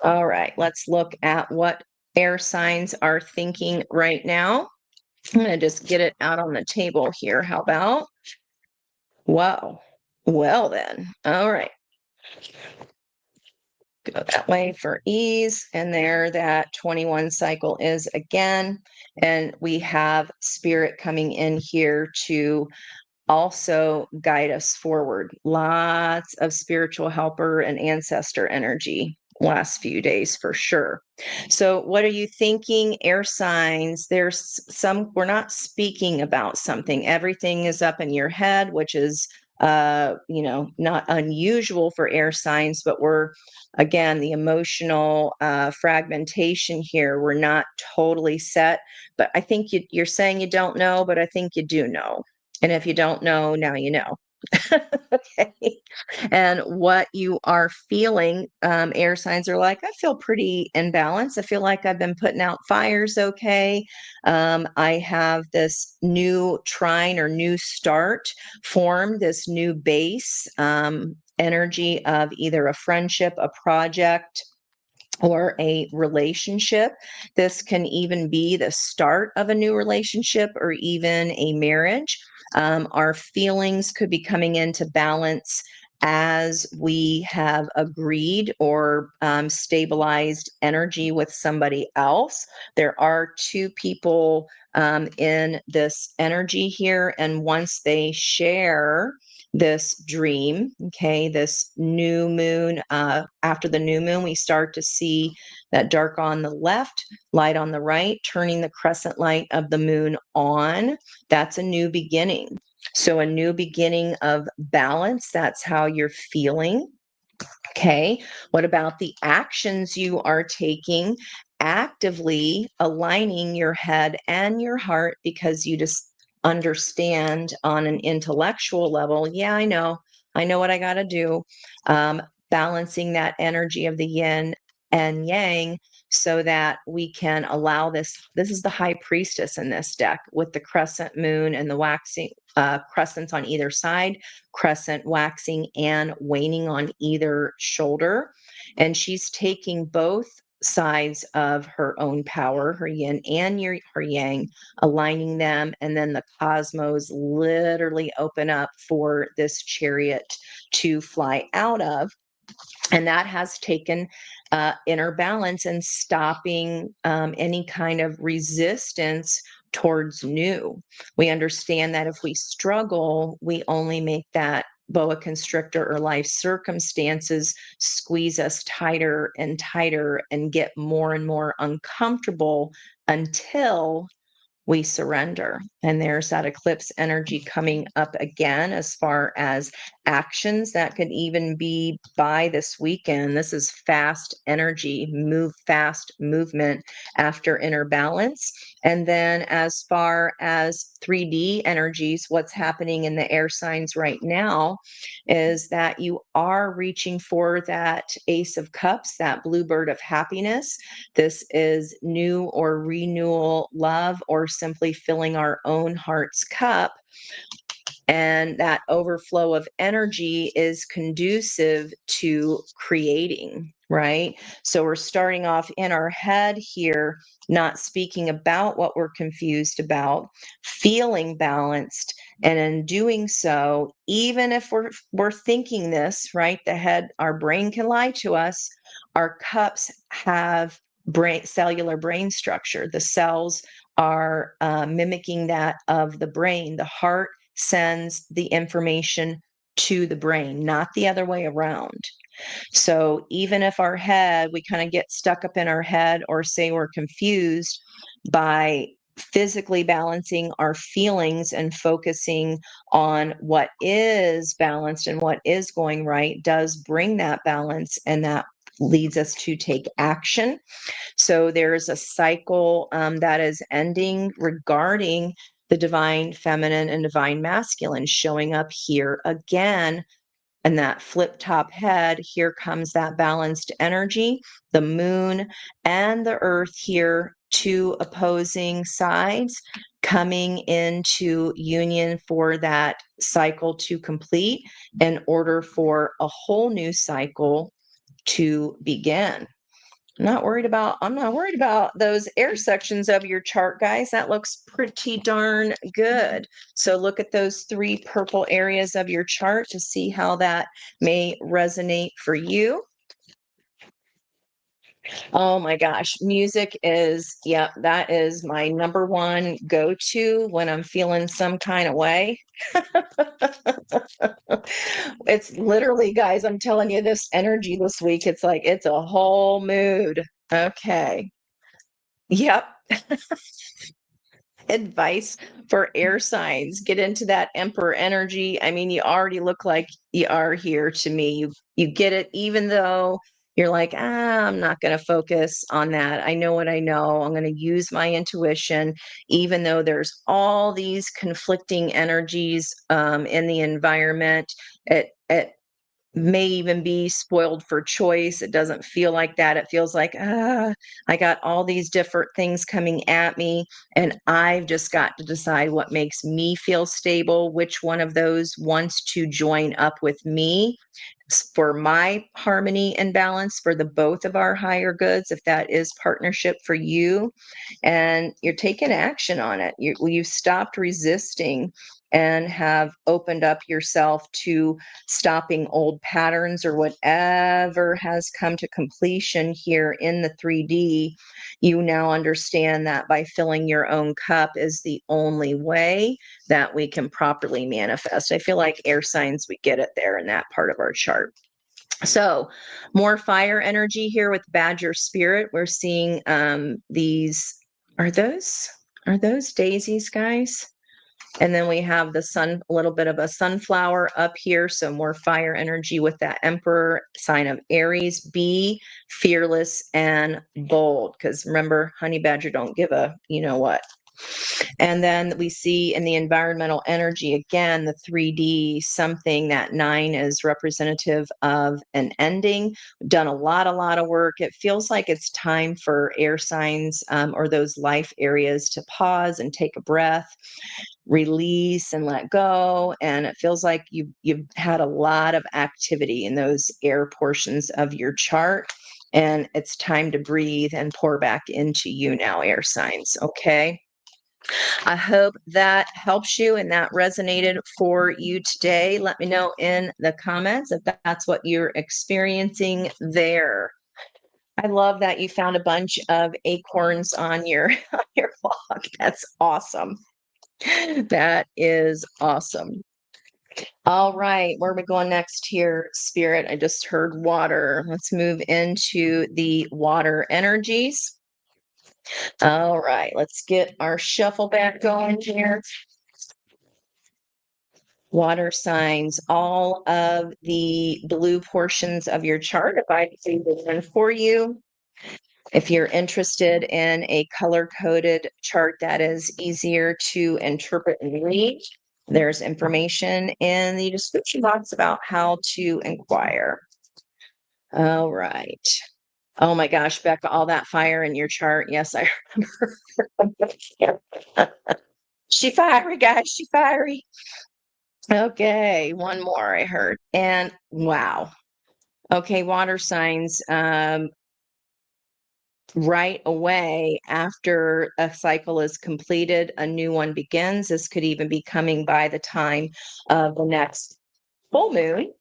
All right, let's look at what air signs are thinking right now. I'm going to just get it out on the table here. How about? Whoa. Well, then. All right. Go that way for ease. And there that 21 cycle is again. And we have spirit coming in here to also guide us forward. Lots of spiritual helper and ancestor energy last few days for sure. So what are you thinking, air signs? There's some, we're not speaking about something. Everything is up in your head, which is not unusual for air signs, but we're, again, the emotional fragmentation here. We're not totally set, but I think you're saying you don't know, but I think you do know. And if you don't know, now you know. Okay. And what you are feeling, air signs are like, I feel pretty in balance. I feel like I've been putting out fires okay. I have this new trine or new start formed, this new base energy of either a friendship, a project, or a relationship. This can even be the start of a new relationship or even a marriage. Our feelings could be coming into balance as we have agreed or stabilized energy with somebody else. There are two people in this energy here, and once they share this dream, okay, this new moon, after the new moon, we start to see that dark on the left, light on the right, turning the crescent light of the moon on. That's a new beginning. So, a new beginning of balance. That's how you're feeling. Okay. What about the actions you are taking? Actively aligning your head and your heart because you just understand on an intellectual level. Yeah, I know. I know what I got to do. Balancing that energy of the yin and yang so that we can allow this. This is the high priestess in this deck with the crescent moon and the waxing crescents on either side, crescent waxing and waning on either shoulder. And she's taking both sides of her own power, her yin and her yang, aligning them. And then the cosmos literally open up for this chariot to fly out of. And that has taken inner balance and stopping any kind of resistance towards new. We understand that if we struggle, we only make that boa constrictor or life circumstances squeeze us tighter and tighter and get more and more uncomfortable until we surrender. And there's that eclipse energy coming up again as far as actions that could even be by this weekend. This is fast energy, move fast movement after inner balance. And then as far as 3D energies, what's happening in the air signs right now is that you are reaching for that Ace of Cups, that bluebird of happiness. This is new or renewal love, or simply filling our own heart's cup. And that overflow of energy is conducive to creating, right? So we're starting off in our head here, not speaking about what we're confused about, feeling balanced. And in doing so, even if we're thinking this, right? The head, our brain can lie to us. Our cups have cellular brain structure. The cells are mimicking that of the brain. The heart sends the information to the brain, not the other way around. So even if our head, we kind of get stuck up in our head or say we're confused, by physically balancing our feelings and focusing on what is balanced and what is going right does bring that balance, and that leads us to take action. So there's a cycle that is ending regarding the divine feminine and divine masculine showing up here again. And that flip top head, here comes that balanced energy, the moon and the earth here, two opposing sides coming into union for that cycle to complete in order for a whole new cycle to begin. I'm not worried about those air sections of your chart, guys. That looks pretty darn good. So look at those three purple areas of your chart to see how that may resonate for you. Oh my gosh, music is, yeah, that is my number one go-to when I'm feeling some kind of way. It's literally, guys, I'm telling you, this energy this week, it's like it's a whole mood. Okay. Yep. Advice for air signs: get into that emperor energy. I mean, you already look like you are here to me. You get it, even though you're like, I'm not going to focus on that. I know what I know. I'm going to use my intuition, even though there's all these conflicting energies in the environment. It may even be spoiled for choice. It doesn't feel like that. It feels like, I got all these different things coming at me, and I've just got to decide what makes me feel stable, which one of those wants to join up with me for my harmony and balance for the both of our higher goods, if that is partnership for you. And you're taking action on it. You've stopped resisting, and have opened up yourself to stopping old patterns or whatever has come to completion here in the 3D, you now understand that by filling your own cup is the only way that we can properly manifest. I feel like air signs, we get it there in that part of our chart. So more fire energy here with Badger Spirit. We're seeing these, are those daisies, guys? And then we have the sun, a little bit of a sunflower up here. So more fire energy with that Emperor sign of Aries. Be fearless and bold. Because remember, honey badger don't give a you know what. And then we see in the environmental energy, again, the 3D, something that 9 is representative of an ending. We've done a lot of work. It feels like it's time for air signs or those life areas to pause and take a breath, release and let go. And it feels like you've had a lot of activity in those air portions of your chart. And it's time to breathe and pour back into you now, air signs. Okay. I hope that helps you and that resonated for you today. Let me know in the comments if that's what you're experiencing there. I love that you found a bunch of acorns on your on your log. That's awesome. That is awesome. All right, where are we going next here, Spirit? I just heard water. Let's move into the water energies. All right, let's get our shuffle back going here. Water signs, all of the blue portions of your chart, if I can do one for you. If you're interested in a color-coded chart that is easier to interpret and read, there's information in the description box about how to inquire. All right. Oh my gosh, Becca, all that fire in your chart. Yes, I remember. She fiery, guys. She fiery. Okay, one more I heard. And wow. Okay, water signs. Right away after a cycle is completed, a new one begins. This could even be coming by the time of the next full moon.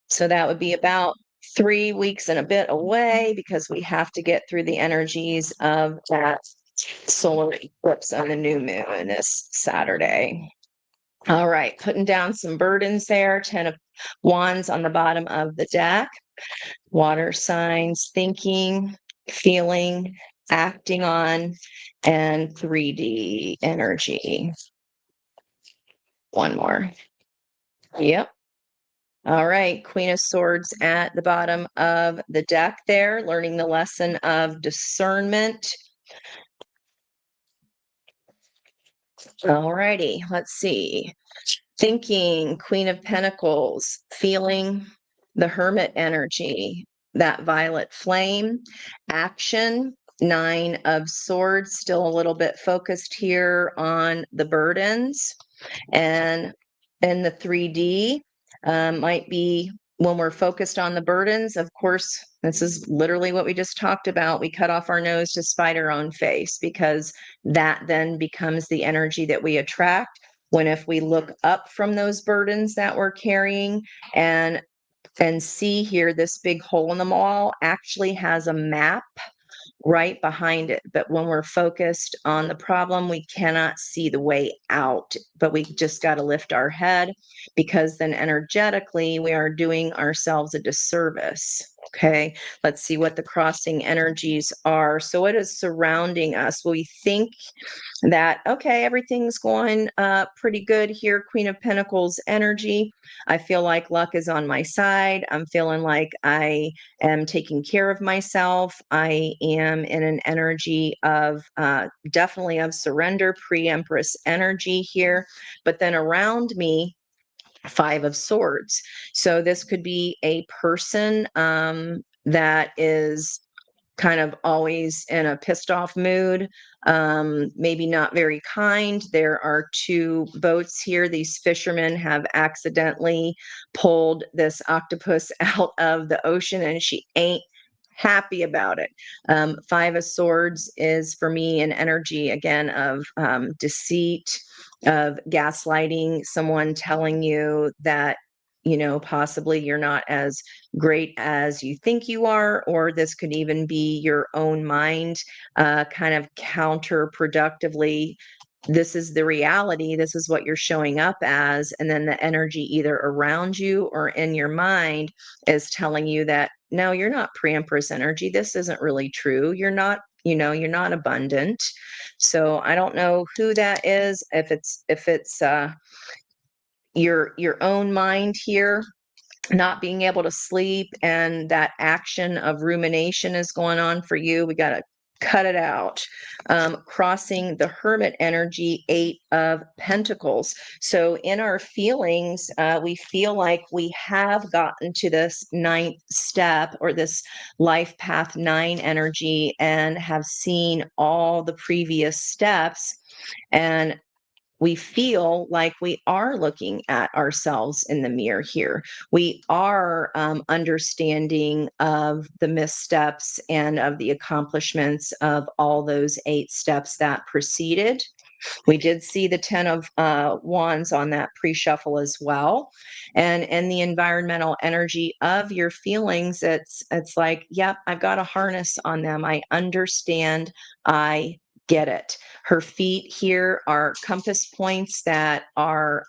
So that would be about 3 weeks and a bit away because we have to get through the energies of that solar eclipse on the new moon this Saturday. All right, putting down some burdens there. 10 of Wands on the bottom of the deck. Water signs, thinking, feeling, acting on, and 3D energy. One more. Yep. All right, Queen of Swords at the bottom of the deck there, learning the lesson of discernment. All righty, let's see. Thinking, Queen of Pentacles, feeling the Hermit energy, that violet flame, action, 9 of Swords, still a little bit focused here on the burdens. And in the 3D, might be when we're focused on the burdens. Of course, this is literally what we just talked about. We cut off our nose to spite our own face because that then becomes the energy that we attract. When if we look up from those burdens that we're carrying and see here, this big hole in the wall actually has a map right behind it. But when we're focused on the problem, we cannot see the way out. But we just got to lift our head because then energetically we are doing ourselves a disservice. Okay, let's see what the crossing energies are. So, what is surrounding us? Well, we think that, okay, everything's going pretty good here. Queen of Pentacles energy. I feel like luck is on my side. I'm feeling like I am taking care of myself. I am in an energy of definitely of surrender, pre-Empress energy here. But then around me, 5 of Swords. So this could be a person that is kind of always in a pissed off mood, maybe not very kind. There are 2 boats here. These fishermen have accidentally pulled this octopus out of the ocean and she ain't happy about it. Five of Swords is for me an energy again of deceit, of gaslighting, someone telling you that, possibly you're not as great as you think you are, or this could even be your own mind kind of counterproductively. This is the reality. This is what you're showing up as. And then the energy either around you or in your mind is telling you that no, you're not pre-empress energy. This isn't really true. You're not abundant. So I don't know who that is, if it's your own mind here not being able to sleep, and that action of rumination is going on for you. We got to cut it out. Crossing the Hermit energy, Eight of Pentacles. So in our feelings, we feel like we have gotten to this ninth step, or this life path 9 energy, and have seen all the previous steps. And we feel like we are looking at ourselves in the mirror here. We are understanding of the missteps and of the accomplishments of all those 8 steps that preceded. We did see the 10 of Wands on that pre-shuffle as well. And in the environmental energy of your feelings, it's like, yep, I've got a harness on them. I understand. I get it. Her feet here are compass points that are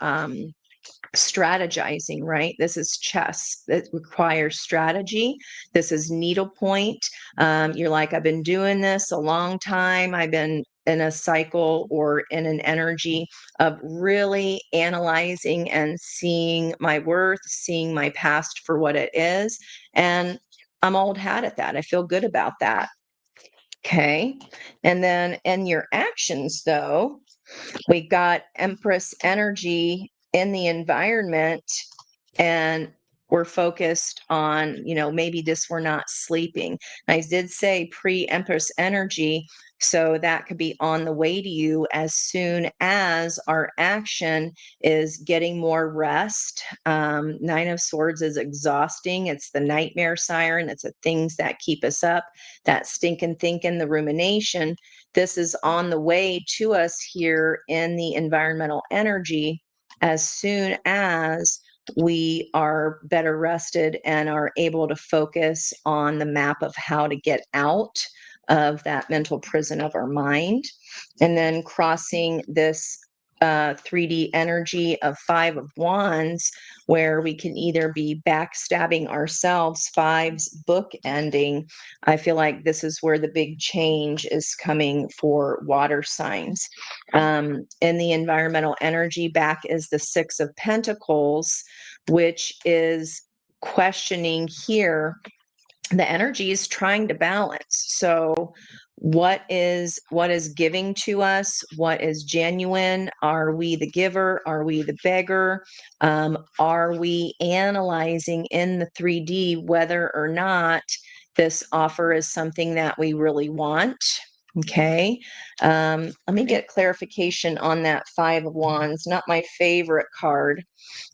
strategizing, right? This is chess that requires strategy. This is needlepoint. You're like, I've been doing this a long time. I've been in a cycle or in an energy of really analyzing and seeing my worth, seeing my past for what it is. And I'm old hat at that. I feel good about that. Okay. And then in your actions, though, we got Empress energy in the environment, and we're focused on, maybe this we're not sleeping. I did say pre-Empress energy, so that could be on the way to you as soon as our action is getting more rest. 9 of Swords is exhausting. It's the nightmare siren. It's the things that keep us up, that stinking thinking, the rumination. This is on the way to us here in the environmental energy as soon as we are better rested and are able to focus on the map of how to get out of that mental prison of our mind. And then crossing this 3D energy of 5 of Wands, where we can either be backstabbing ourselves, fives book ending. I feel like this is where the big change is coming for water signs. In the environmental energy, back is the 6 of Pentacles, which is questioning here. The energy is trying to balance. So what is giving to us? What is genuine? Are we the giver? Are we the beggar? Are we analyzing in the 3D whether or not this offer is something that we really want? Okay. Let me get clarification on that 5 of Wands. Not my favorite card.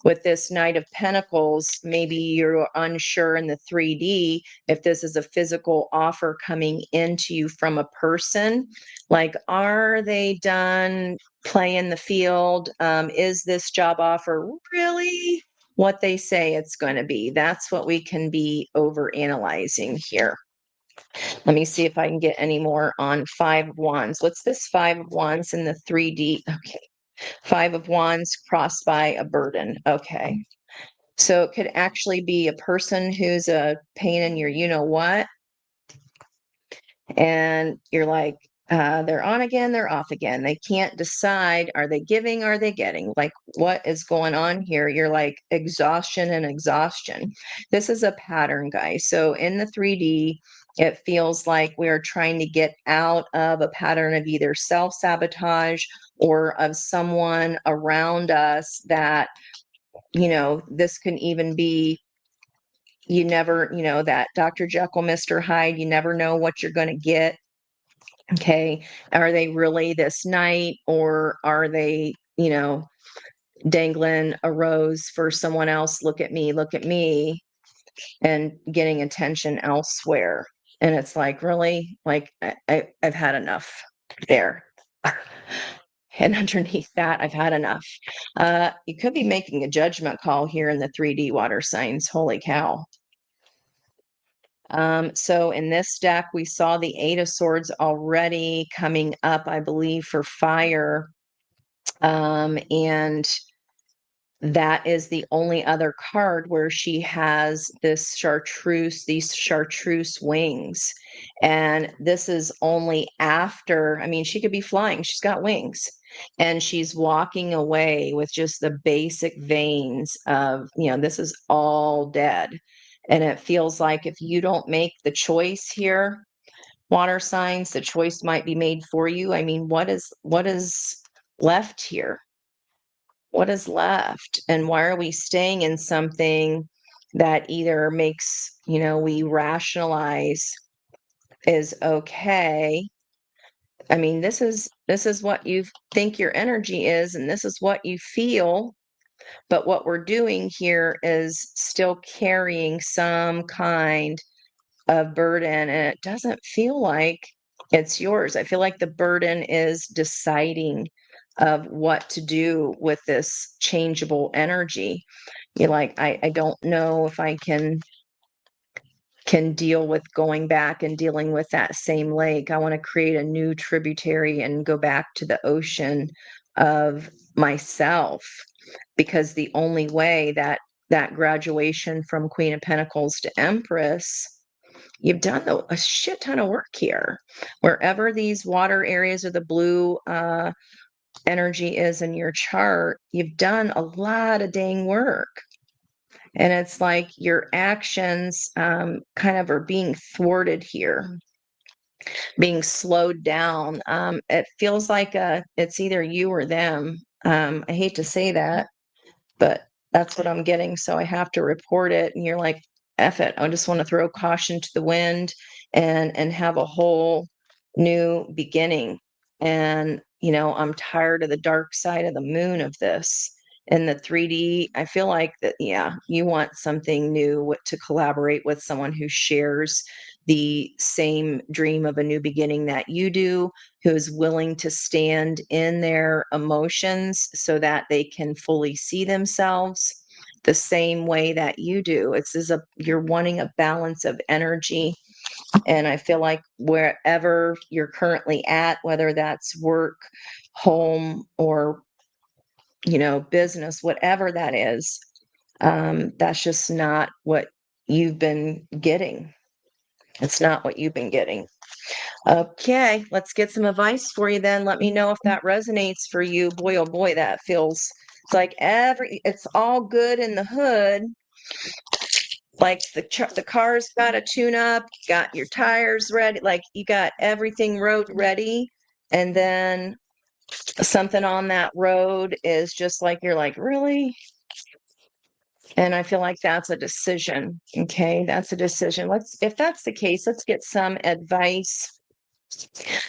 With this Knight of Pentacles, maybe you're unsure in the 3D if this is a physical offer coming into you from a person. Like, are they done playing the field? Is this job offer really what they say it's going to be? That's what we can be over analyzing here. Let me see if I can get any more on 5 of Wands. What's this 5 of Wands in the 3D? Okay. 5 of Wands crossed by a burden. Okay. So it could actually be a person who's a pain in your what, and you're like, they're on again, they're off again. They can't decide, are they giving, are they getting? Like, what is going on here? You're like exhaustion and exhaustion. This is a pattern, guys. So in the 3D, it feels like we are trying to get out of a pattern of either self-sabotage or of someone around us that, this can even be, you never, that Dr. Jekyll, Mr. Hyde, you never know what you're going to get. Okay. Are they really this night, or are they, dangling a rose for someone else? Look at me, and getting attention elsewhere. And it's like, really? Like, I've had enough there. And underneath that, I've had enough. You could be making a judgment call here in the 3D water signs. Holy cow. So in this deck, we saw the Eight of Swords already coming up, I believe, for fire. And that is the only other card where she has these chartreuse wings. And this is only after, I mean, she could be flying, she's got wings, and she's walking away with just the basic veins of, this is all dead. And it feels like if you don't make the choice here, water signs, the choice might be made for you. I mean, what is left here? What is left? And why are we staying in something that either makes, we rationalize is okay? I mean, this is what you think your energy is, and this is what you feel. But what we're doing here is still carrying some kind of burden, and it doesn't feel like it's yours. I feel like the burden is deciding of what to do with this changeable energy. You're like, I don't know if I can deal with going back and dealing with that same lake. I want to create a new tributary and go back to the ocean of myself, because the only way that graduation from Queen of Pentacles to Empress, you've done a shit ton of work here. Wherever these water areas or the blue energy is in your chart, you've done a lot of dang work. And it's like your actions kind of are being thwarted here, being slowed down. It feels like it's either you or them. I hate to say that, but that's what I'm getting. So I have to report it. And you're like, F it. I just want to throw caution to the wind and have a whole new beginning. And, I'm tired of the dark side of the moon of this. In the 3D, I feel like that, yeah, you want something new to collaborate with someone who shares the same dream of a new beginning that you do, who is willing to stand in their emotions so that they can fully see themselves the same way that you do. You're wanting a balance of energy. And I feel like wherever you're currently at, whether that's work, home, or, business, whatever that is, that's just not what you've been getting. It's not what you've been getting. Okay, let's get some advice for you then. Let me know if that resonates for you. Boy, oh boy, that feels, it's like it's all good in the hood. Like the car's got a tune up, got your tires ready, like you got everything road ready. And then something on that road is just like, you're like, really? And I feel like that's a decision. Okay, that's a decision. If that's the case, let's get some advice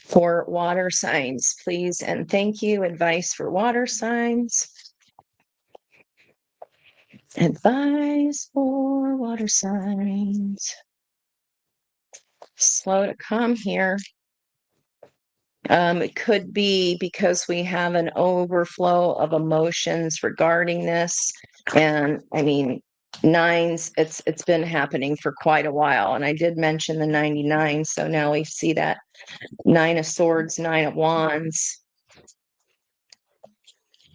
for water signs, please. And thank you. Advice for water signs. Advice for water signs. Slow to come here. It could be because we have an overflow of emotions regarding this. And I mean, nines, it's been happening for quite a while. And I did mention the 99. So now we see that Nine of Swords, Nine of Wands.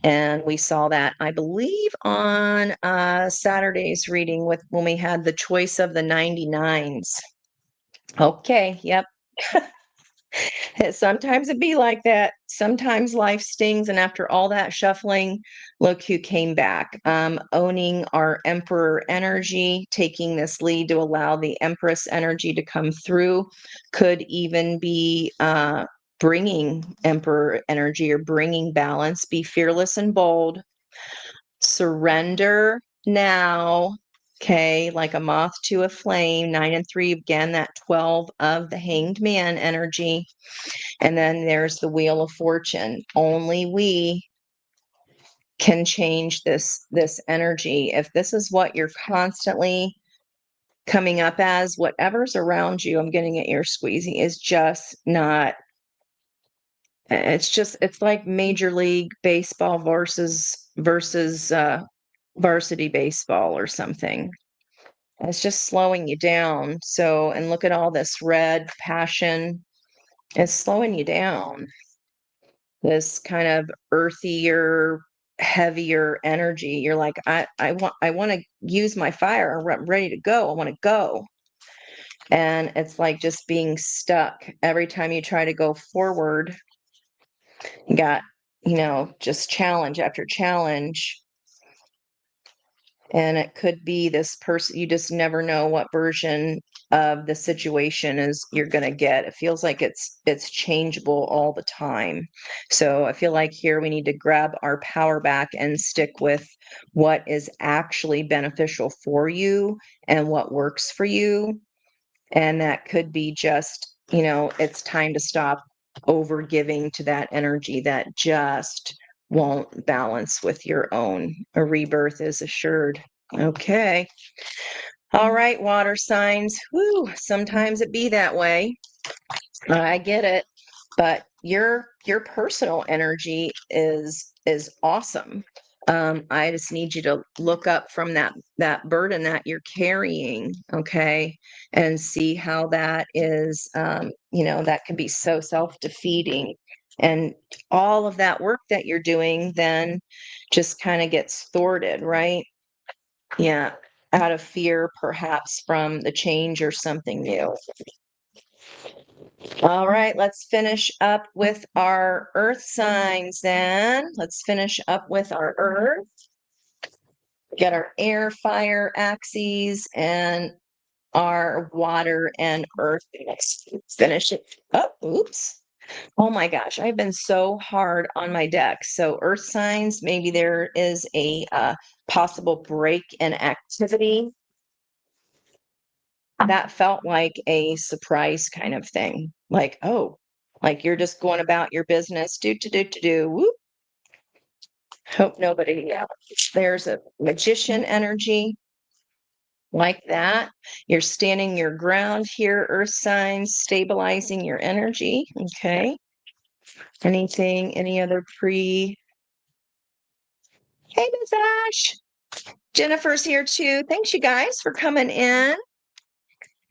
And we saw that, I believe, on Saturday's reading when we had the choice of the 99s. Okay, yep. Sometimes it be like that. Sometimes life stings, and after all that shuffling, look who came back. Owning our Emperor energy, taking this lead to allow the Empress energy to come through, could even be bringing Emperor energy or bringing balance. Be fearless and bold. Surrender now. Okay, like a moth to a flame. 9 and 3, again, that 12 of the Hanged Man energy. And then there's the Wheel of Fortune. Only we can change this energy. If this is what you're constantly coming up as, whatever's around you, I'm getting at ear squeezing, is just not, it's like Major League Baseball versus varsity baseball or something. It's just slowing you down. So, and look at all this red passion. It's slowing you down. This kind of earthier, heavier energy. You're like, I want to use my fire. I'm ready to go. I want to go. And it's like just being stuck. Every time you try to go forward, you got, just challenge after challenge. And it could be this person, you just never know what version of the situation is you're going to get. It feels like it's changeable all the time. So I feel like here we need to grab our power back and stick with what is actually beneficial for you and what works for you. And that could be just, it's time to stop over giving to that energy that just won't balance with your own. A rebirth is assured. Okay. All right, water signs. Whew, sometimes it be that way. I get it. But your personal energy is awesome. I just need you to look up from that burden that you're carrying, okay, and see how that is, that can be so self-defeating. And all of that work that you're doing then just kind of gets thwarted, right? Yeah, out of fear, perhaps from the change or something new. All right, let's finish up with our earth signs then. Let's finish up with our earth. Get our air, fire, axes, and our water and earth. Let's finish it up. Oops. Oh my gosh, I've been so hard on my deck. So earth signs, maybe there is a possible break in activity. That felt like a surprise kind of thing. Like, oh, like you're just going about your business, do. Whoop. Hope nobody, there's a magician energy like that. You're standing your ground here, earth signs, stabilizing your energy. Okay. Any other Hey, Miss Ash. Jennifer's here too. Thanks, you guys, for coming in.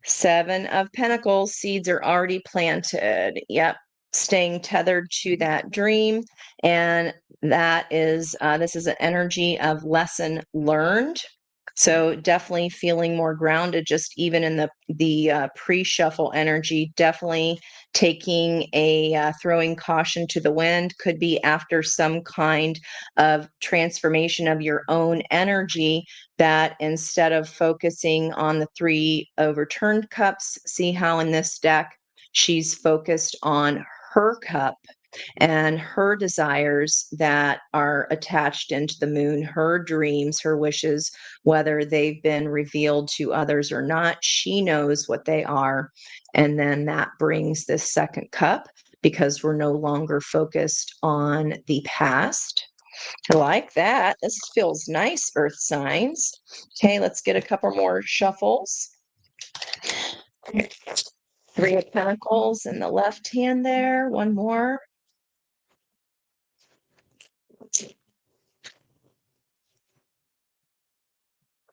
Seven of Pentacles, seeds are already planted. Yep. Staying tethered to that dream. And that is, this is an energy of lesson learned. So definitely feeling more grounded, just even in the pre-shuffle energy, definitely taking throwing caution to the wind, could be after some kind of transformation of your own energy, that instead of focusing on the three overturned cups, see how in this deck she's focused on her cup and her desires that are attached into the moon, her dreams, her wishes, whether they've been revealed to others or not. She knows what they are. And then that brings this second cup because we're no longer focused on the past. I like that. This feels nice, earth signs. Okay, let's get a couple more shuffles. Three of Pentacles in the left hand there. One more.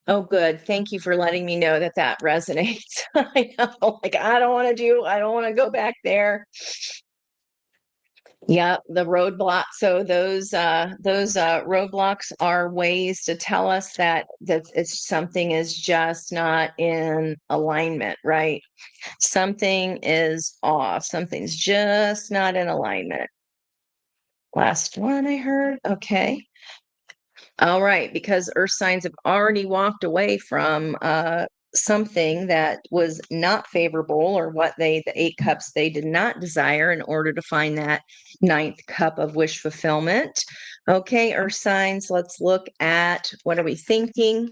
Oh, good. Thank you for letting me know that that resonates. I know, like, I don't want to go back there. Yeah, the roadblock. So those roadblocks are ways to tell us that it's something is just not in alignment, right? Something is off. Something's just not in alignment. Last one I heard. Okay. All right, because earth signs have already walked away from something that was not favorable, or the 8 cups they did not desire, in order to find that 9th cup of wish fulfillment. Okay, earth signs, let's look at what are we thinking?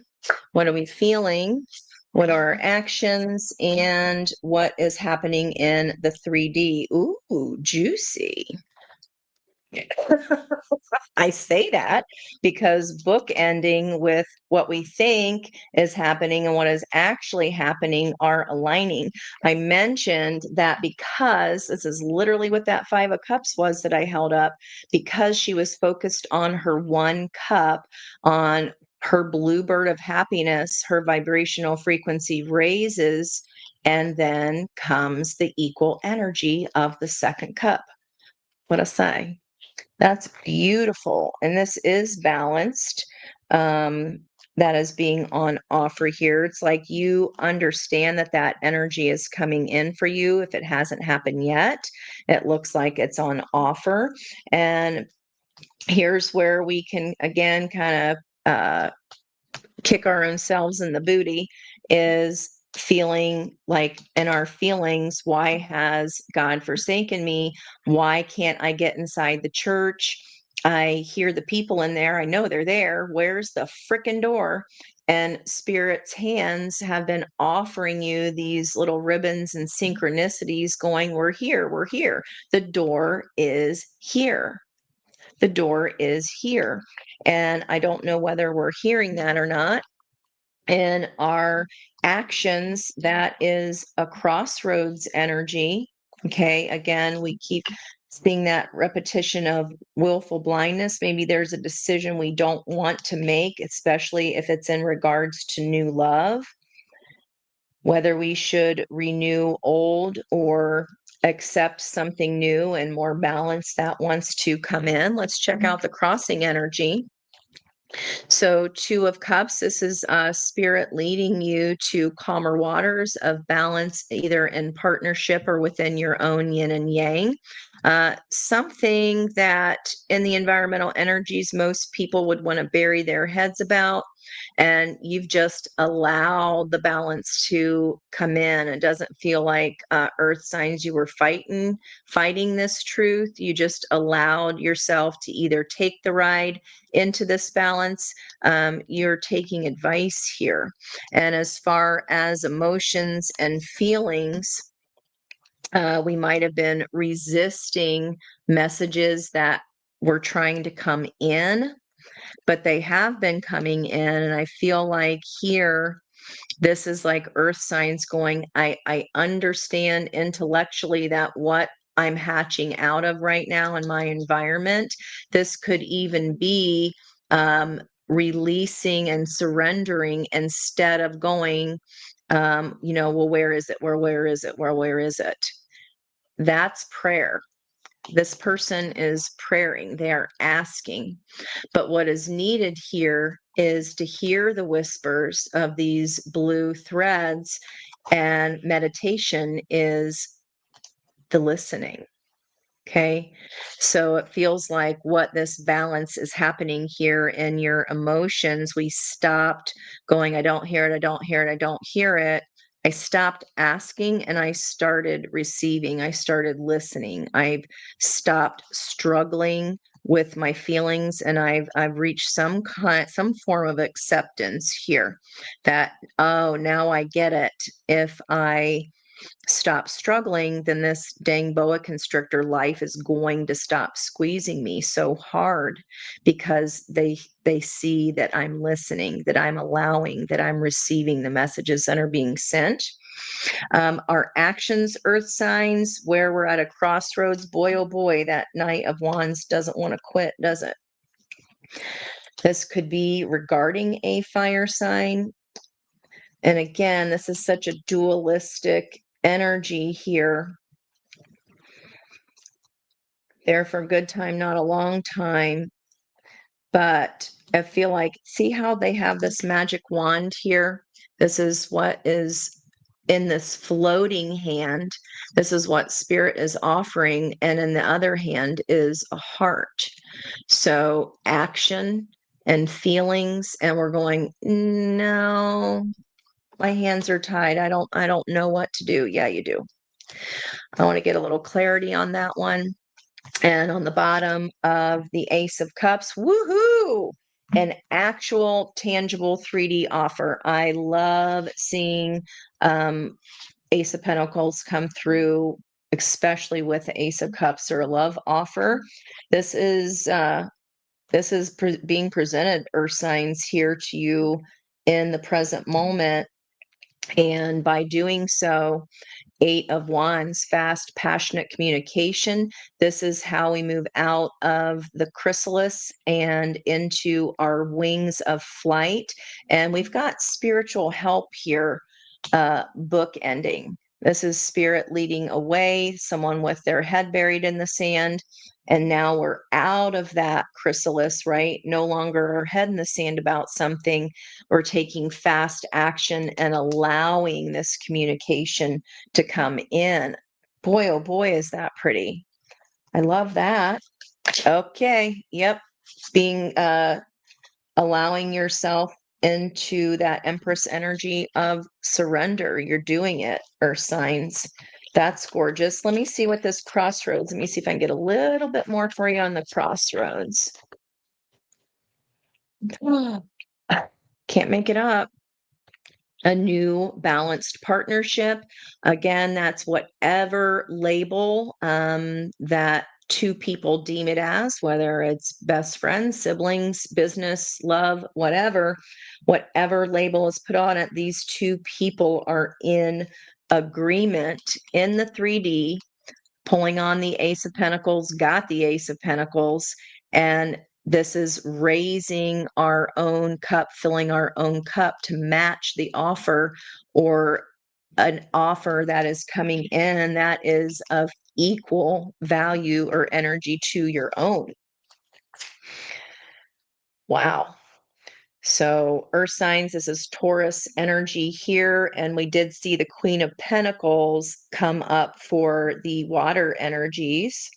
What are we feeling? What are our actions? And what is happening in the 3D? Ooh, juicy. I say that because bookending with what we think is happening and what is actually happening are aligning. I mentioned that because this is literally what that 5 of Cups was that I held up, because she was focused on her 1 cup, on her bluebird of happiness, her vibrational frequency raises, and then comes the equal energy of the 2nd cup. What I say? That's beautiful. And this is balanced. That is being on offer here. It's like you understand that that energy is coming in for you. If it hasn't happened yet, it looks like it's on offer. And here's where we can again kind of kick our own selves in the booty is feeling like in our feelings, why has God forsaken me? Why can't I get inside the church? I hear the people in there. I know they're there. Where's the frickin' door? And Spirit's hands have been offering you these little ribbons and synchronicities going, we're here, we're here. The door is here. The door is here. And I don't know whether we're hearing that or not. In our actions, that is a crossroads energy. Okay. Again, we keep seeing that repetition of willful blindness. Maybe there's a decision we don't want to make, especially if it's in regards to new love, whether we should renew old or accept something new and more balanced that wants to come in. Let's check out the crossing energy. So, 2 of Cups, this is spirit leading you to calmer waters of balance, either in partnership or within your own yin and yang. Something that in the environmental energies, most people would want to bury their heads about. And you've just allowed the balance to come in. It doesn't feel like earth signs you were fighting this truth. You just allowed yourself to either take the ride into this balance. You're taking advice here. And as far as emotions and feelings, we might have been resisting messages that were trying to come in, but they have been coming in. And I feel like here, this is like earth signs going, I understand intellectually that what I'm hatching out of right now in my environment, this could even be releasing and surrendering instead of going, well, where is it? Where is it? Where is it? That's prayer. This person is praying, they are asking. But what is needed here is to hear the whispers of these blue threads, and meditation is the listening. Okay. So it feels like what this balance is happening here in your emotions. We stopped going, I don't hear it, I don't hear it, I don't hear it. I stopped asking and I started receiving. I started listening. I've stopped struggling with my feelings, and I've reached some form of acceptance here that, oh, now I get it. If I stop struggling, then this dang boa constrictor life is going to stop squeezing me so hard, because they see that I'm listening, that I'm allowing, that I'm receiving the messages that are being sent. Our actions, earth signs, where we're at a crossroads, boy, oh boy, that Knight of Wands doesn't want to quit, does it? This could be regarding a fire sign. And again, this is such a dualistic energy here. There for a good time, not a long time. But I feel like, see how they have this magic wand here? This is what is in this floating hand. This is what spirit is offering. And in the other hand is a heart. So action and feelings. And we're going, no, my hands are tied. I don't know what to do. Yeah, you do. I want to get a little clarity on that one. And on the bottom of the Ace of Cups, woohoo! An actual tangible 3D offer. I love seeing Ace of Pentacles come through especially with the Ace of Cups or a love offer. This is being presented, earth signs, here to you in the present moment. And by doing so, Eight of Wands, fast, passionate communication. This is how we move out of the chrysalis and into our wings of flight. And we've got spiritual help here, book ending. This is spirit leading away, someone with their head buried in the sand. And now we're out of that chrysalis, right? No longer our head in the sand about something. We're taking fast action and allowing this communication to come in. Boy, oh boy, is that pretty. I love that. Okay. Yep. Being allowing yourself into that Empress energy of surrender. You're doing it, earth signs. That's gorgeous. Let me see what this crossroads, let me see if I can get a little bit more for you on the crossroads. Can't make it up. A new balanced partnership. Again, that's whatever label that two people deem it as, whether it's best friends, siblings, business, love, whatever label is put on it, these two people are in agreement in the 3D, pulling on the Ace of Pentacles, got the Ace of Pentacles, and this is raising our own cup, filling our own cup to match the offer, or an offer that is coming in that is of equal value or energy to your own. Wow. So earth signs, this is Taurus energy here. And we did see the Queen of Pentacles come up for the water energies.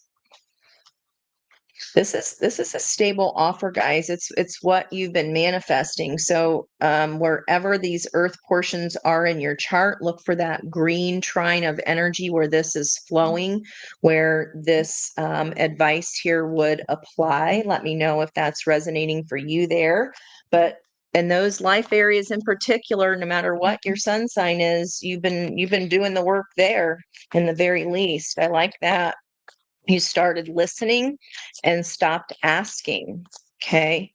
This is a stable offer, guys. It's what you've been manifesting. So wherever these earth portions are in your chart, look for that green trine of energy where this is flowing, where this advice here would apply. Let me know if that's resonating for you there. But in those life areas in particular, no matter what your sun sign is, you've been doing the work there in the very least. I like that. You started listening and stopped asking. Okay.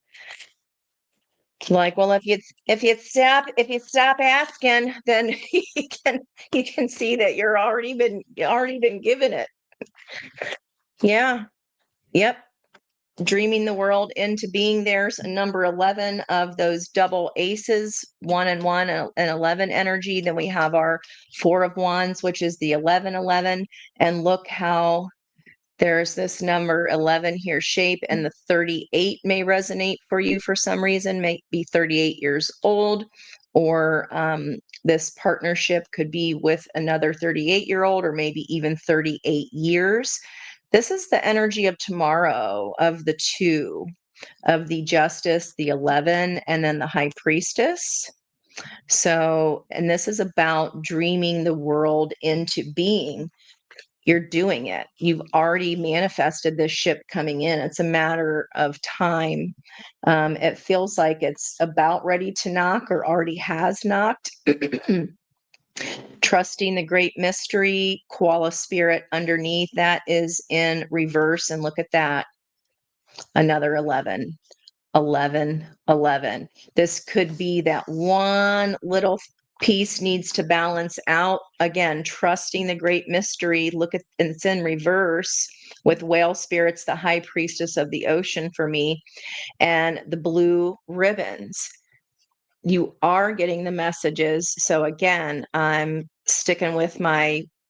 Like, well, if you stop asking, then you can see that you already been given it. Yeah. Yep. Dreaming the world into being. There's a number 11 of those double aces, 1 and 1 and 11 energy. Then we have our 4 of wands, which is the 11. And look how there's this number 11 here, shape, and the 38 may resonate for you for some reason, may be 38 years old, or this partnership could be with another 38-year-old, or maybe even 38 years. This is the energy of tomorrow, of the 2, of the Justice, the 11, and then the High Priestess. So, and this is about dreaming the world into being. You're doing it. You've already manifested this ship coming in. It's a matter of time. It feels like it's about ready to knock or already has knocked. Trusting the great mystery, koala spirit underneath that is in reverse. And look at that. Another 11. 11. This could be that one little piece needs to balance out. Again, trusting the great mystery. Look at, and it's in reverse with whale spirits, the high priestess of the ocean for me, and the blue ribbons. You are getting the messages. So again, I'm sticking with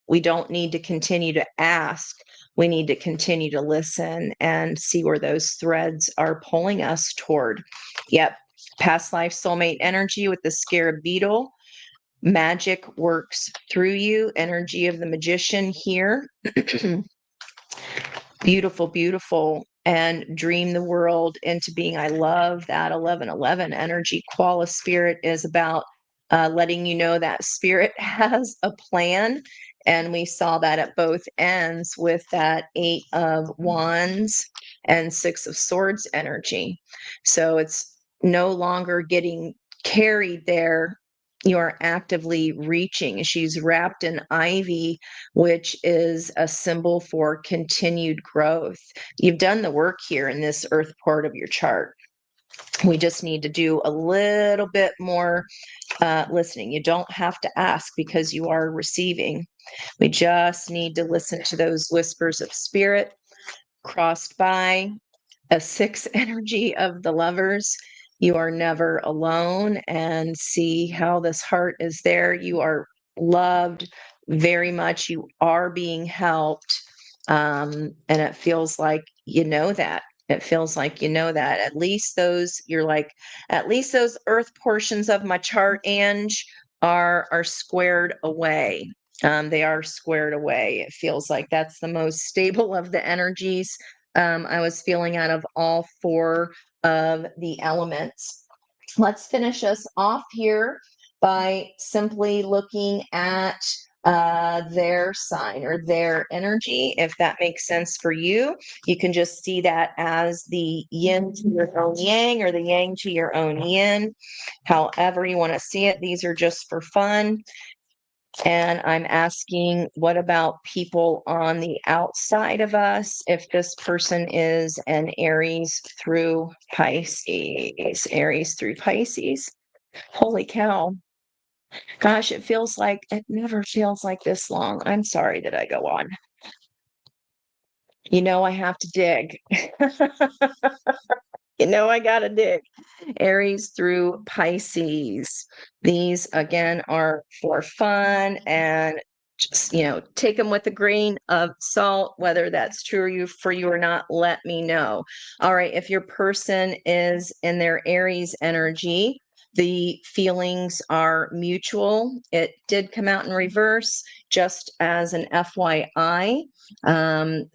we don't need to continue to ask. We need to continue to listen and see where those threads are pulling us toward. Yep. Past life soulmate energy with the scarab beetle. Magic works through you. Energy of the magician here. Beautiful. And dream the world into being. I love that 11 energy. Koala spirit is about letting you know that spirit has a plan. And we saw that at both ends with that 8 of wands and 6 of swords energy. So it's no longer getting carried there You are actively reaching. She's wrapped in ivy, which is a symbol for continued growth. You've done the work here in this earth part of your chart. We just need to do a little bit more listening. You don't have to ask because you are receiving. We just need to listen to those whispers of spirit. Crossed by a 6 energy of the lovers. You are never alone, and see how this heart is there. You are loved very much. You are being helped. And it feels like you know that. It feels like you know that. At least those, you're like, at least those earth portions of my chart, Ange, are squared away. They are squared away. It feels like that's the most stable of the energies I was feeling out of all 4 of the elements. Let's finish us off here by simply looking at their sign or their energy. If that makes sense for you, you can just see that as the yin to your own yang or the yang to your own yin. However you want to see it, these are just for fun. And I'm asking, what about people on the outside of us? If this person is an Aries through Pisces, Aries through Pisces. Holy cow. Gosh, it never feels like this long. I'm sorry that I go on. I have to dig. I got to dig. Aries through Pisces. These again are for fun and just, take them with a grain of salt, whether that's true for you or not, let me know. All right. If your person is in their Aries energy, the feelings are mutual. It did come out in reverse, just as an FYI. And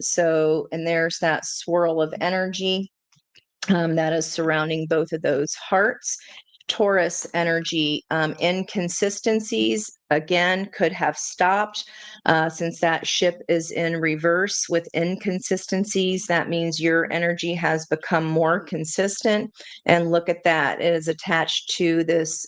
there's that swirl of energy that is surrounding both of those hearts. Taurus energy, inconsistencies, again, could have stopped since that ship is in reverse with inconsistencies. That means your energy has become more consistent. And look at that. It is attached to this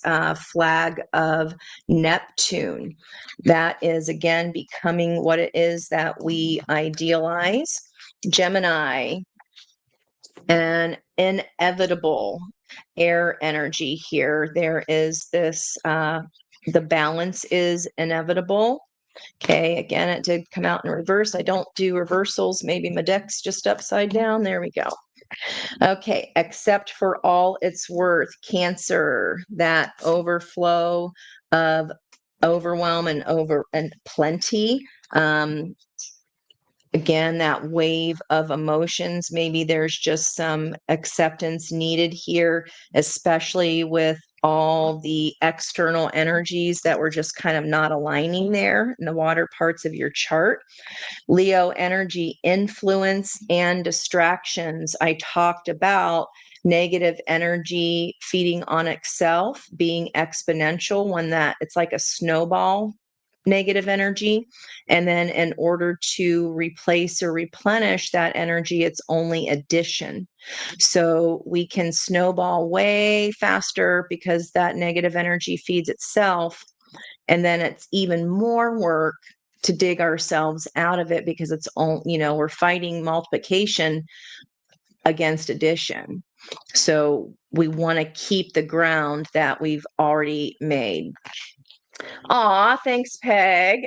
flag of Neptune. That is, again, becoming what it is that we idealize. Gemini, an inevitable air energy here. There is this, the balance is inevitable. Okay, again, it did come out in reverse. I don't do reversals. Maybe my deck's just upside down. There we go. Okay, except for all it's worth, Cancer, that overflow of overwhelm and plenty. Again, that wave of emotions, maybe there's just some acceptance needed here, especially with all the external energies that were just kind of not aligning there in the water parts of your chart. Leo energy, influence and distractions. I talked about negative energy feeding on itself, being exponential when that it's like a snowball negative energy. And then in order to replace or replenish that energy, it's only addition. So we can snowball way faster because that negative energy feeds itself. And then it's even more work to dig ourselves out of it because it's all, we're fighting multiplication against addition. So we want to keep the ground that we've already made. Aw, thanks, Peg.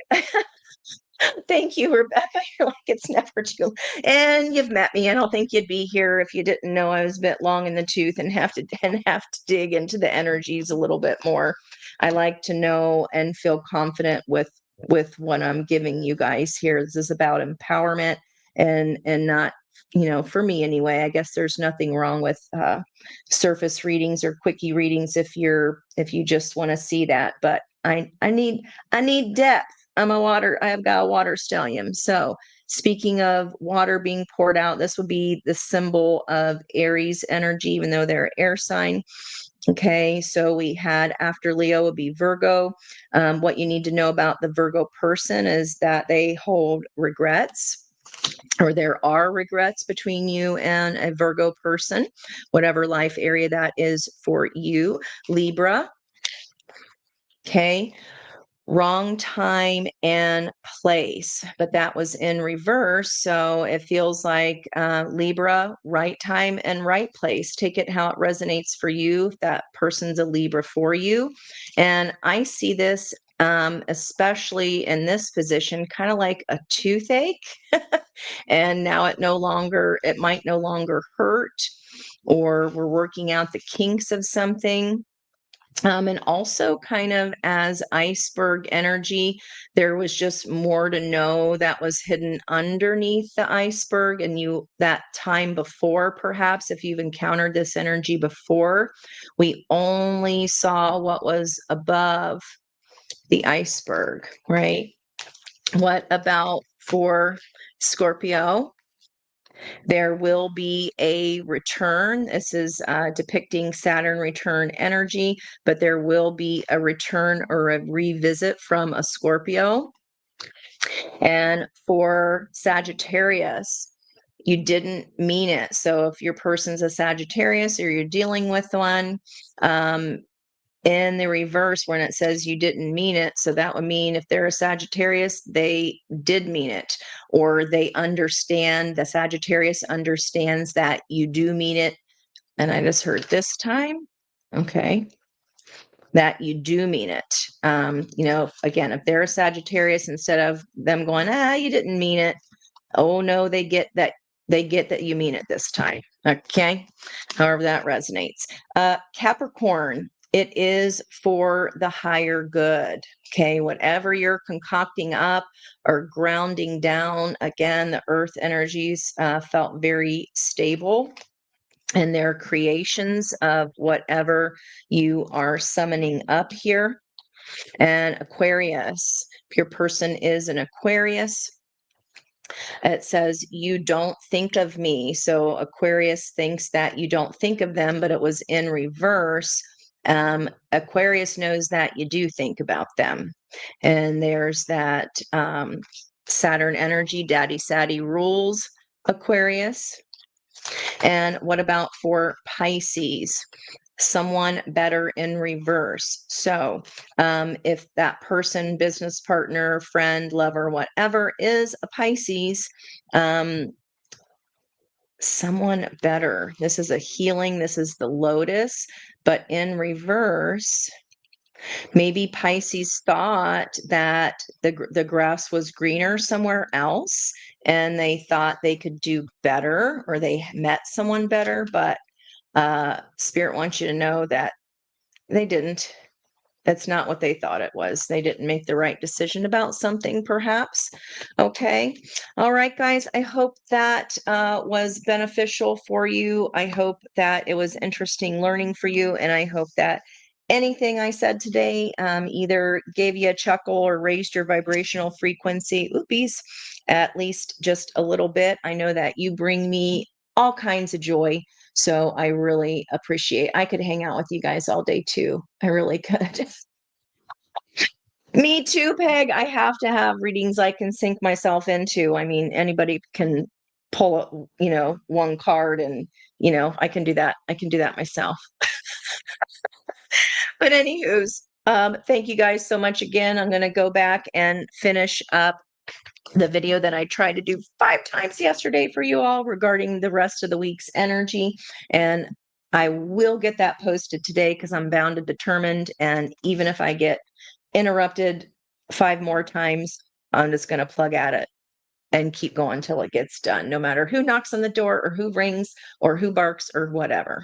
Thank you, Rebecca. You're like, it's never too. And you've met me. I don't think you'd be here if you didn't know I was a bit long in the tooth and have to dig into the energies a little bit more. I like to know and feel confident with what I'm giving you guys here. This is about empowerment and not, for me anyway. I guess there's nothing wrong with surface readings or quickie readings if you just want to see that. But I need depth. I've got a water stellium. So speaking of water being poured out, this would be the symbol of Aries energy, even though they're air sign. Okay, so we had after Leo would be Virgo. What you need to know about the Virgo person is that they hold regrets, or there are regrets between you and a Virgo person, whatever life area that is for you. Libra. Okay. Wrong time and place, but that was in reverse. So it feels like Libra, right time and right place. Take it how it resonates for you. If that person's a Libra for you. And I see this, especially in this position, kind of like a toothache. And now it might no longer hurt, or we're working out the kinks of something. And also, kind of as iceberg energy, there was just more to know that was hidden underneath the iceberg. And that time before, perhaps, if you've encountered this energy before, we only saw what was above the iceberg, right? What about for Scorpio? There will be a return. This is depicting Saturn return energy, but there will be a return or a revisit from a Scorpio. And for Sagittarius, you didn't mean it. So if your person's a Sagittarius or you're dealing with one, in the reverse, when it says you didn't mean it, so that would mean if they're a Sagittarius, they did mean it, or the Sagittarius understands that you do mean it. And I just heard this time, okay, that you do mean it. Again, if they're a Sagittarius, instead of them going, you didn't mean it, oh no, they get that you mean it this time. Okay. However that resonates. Capricorn, it is for the higher good. Okay. Whatever you're concocting up or grounding down, again, the earth energies felt very stable. And their creations of whatever you are summoning up here. And Aquarius, if your person is an Aquarius, it says, you don't think of me. So Aquarius thinks that you don't think of them, but it was in reverse. Aquarius knows that you do think about them. And there's that Saturn energy, Daddy Saddy rules Aquarius. And what about for Pisces? Someone better in reverse. So if that person, business partner, friend, lover, whatever, is a Pisces, someone better. This is a healing. This is the lotus, but in reverse. Maybe Pisces thought that the grass was greener somewhere else, and they thought they could do better, or they met someone better, but Spirit wants you to know that they didn't. That's not what they thought it was. They didn't make the right decision about something, perhaps. Okay. All right, guys. I hope that was beneficial for you. I hope that it was interesting learning for you. And I hope that anything I said today either gave you a chuckle or raised your vibrational frequency. Oopies, at least just a little bit. I know that you bring me all kinds of joy. So I really appreciate. I could hang out with you guys all day too. I really could. Me too, Peg. I have to have readings I can sink myself into. I mean, anybody can pull, one card, and I can do that. I can do that myself. But anywho's, thank you guys so much again. I'm going to go back and finish up the video that I tried to do 5 times yesterday for you all regarding the rest of the week's energy. And I will get that posted today because I'm bound and determined. And even if I get interrupted 5 more times, I'm just going to plug at it and keep going until it gets done, no matter who knocks on the door or who rings or who barks or whatever.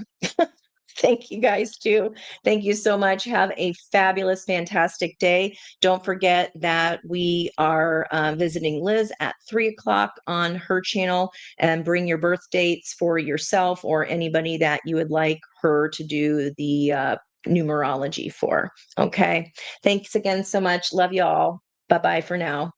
Thank you guys too. Thank you so much. Have a fabulous, fantastic day. Don't forget that we are visiting Liz at 3:00 on her channel, and bring your birth dates for yourself or anybody that you would like her to do the numerology for. Okay. Thanks again so much. Love you all. Bye-bye for now.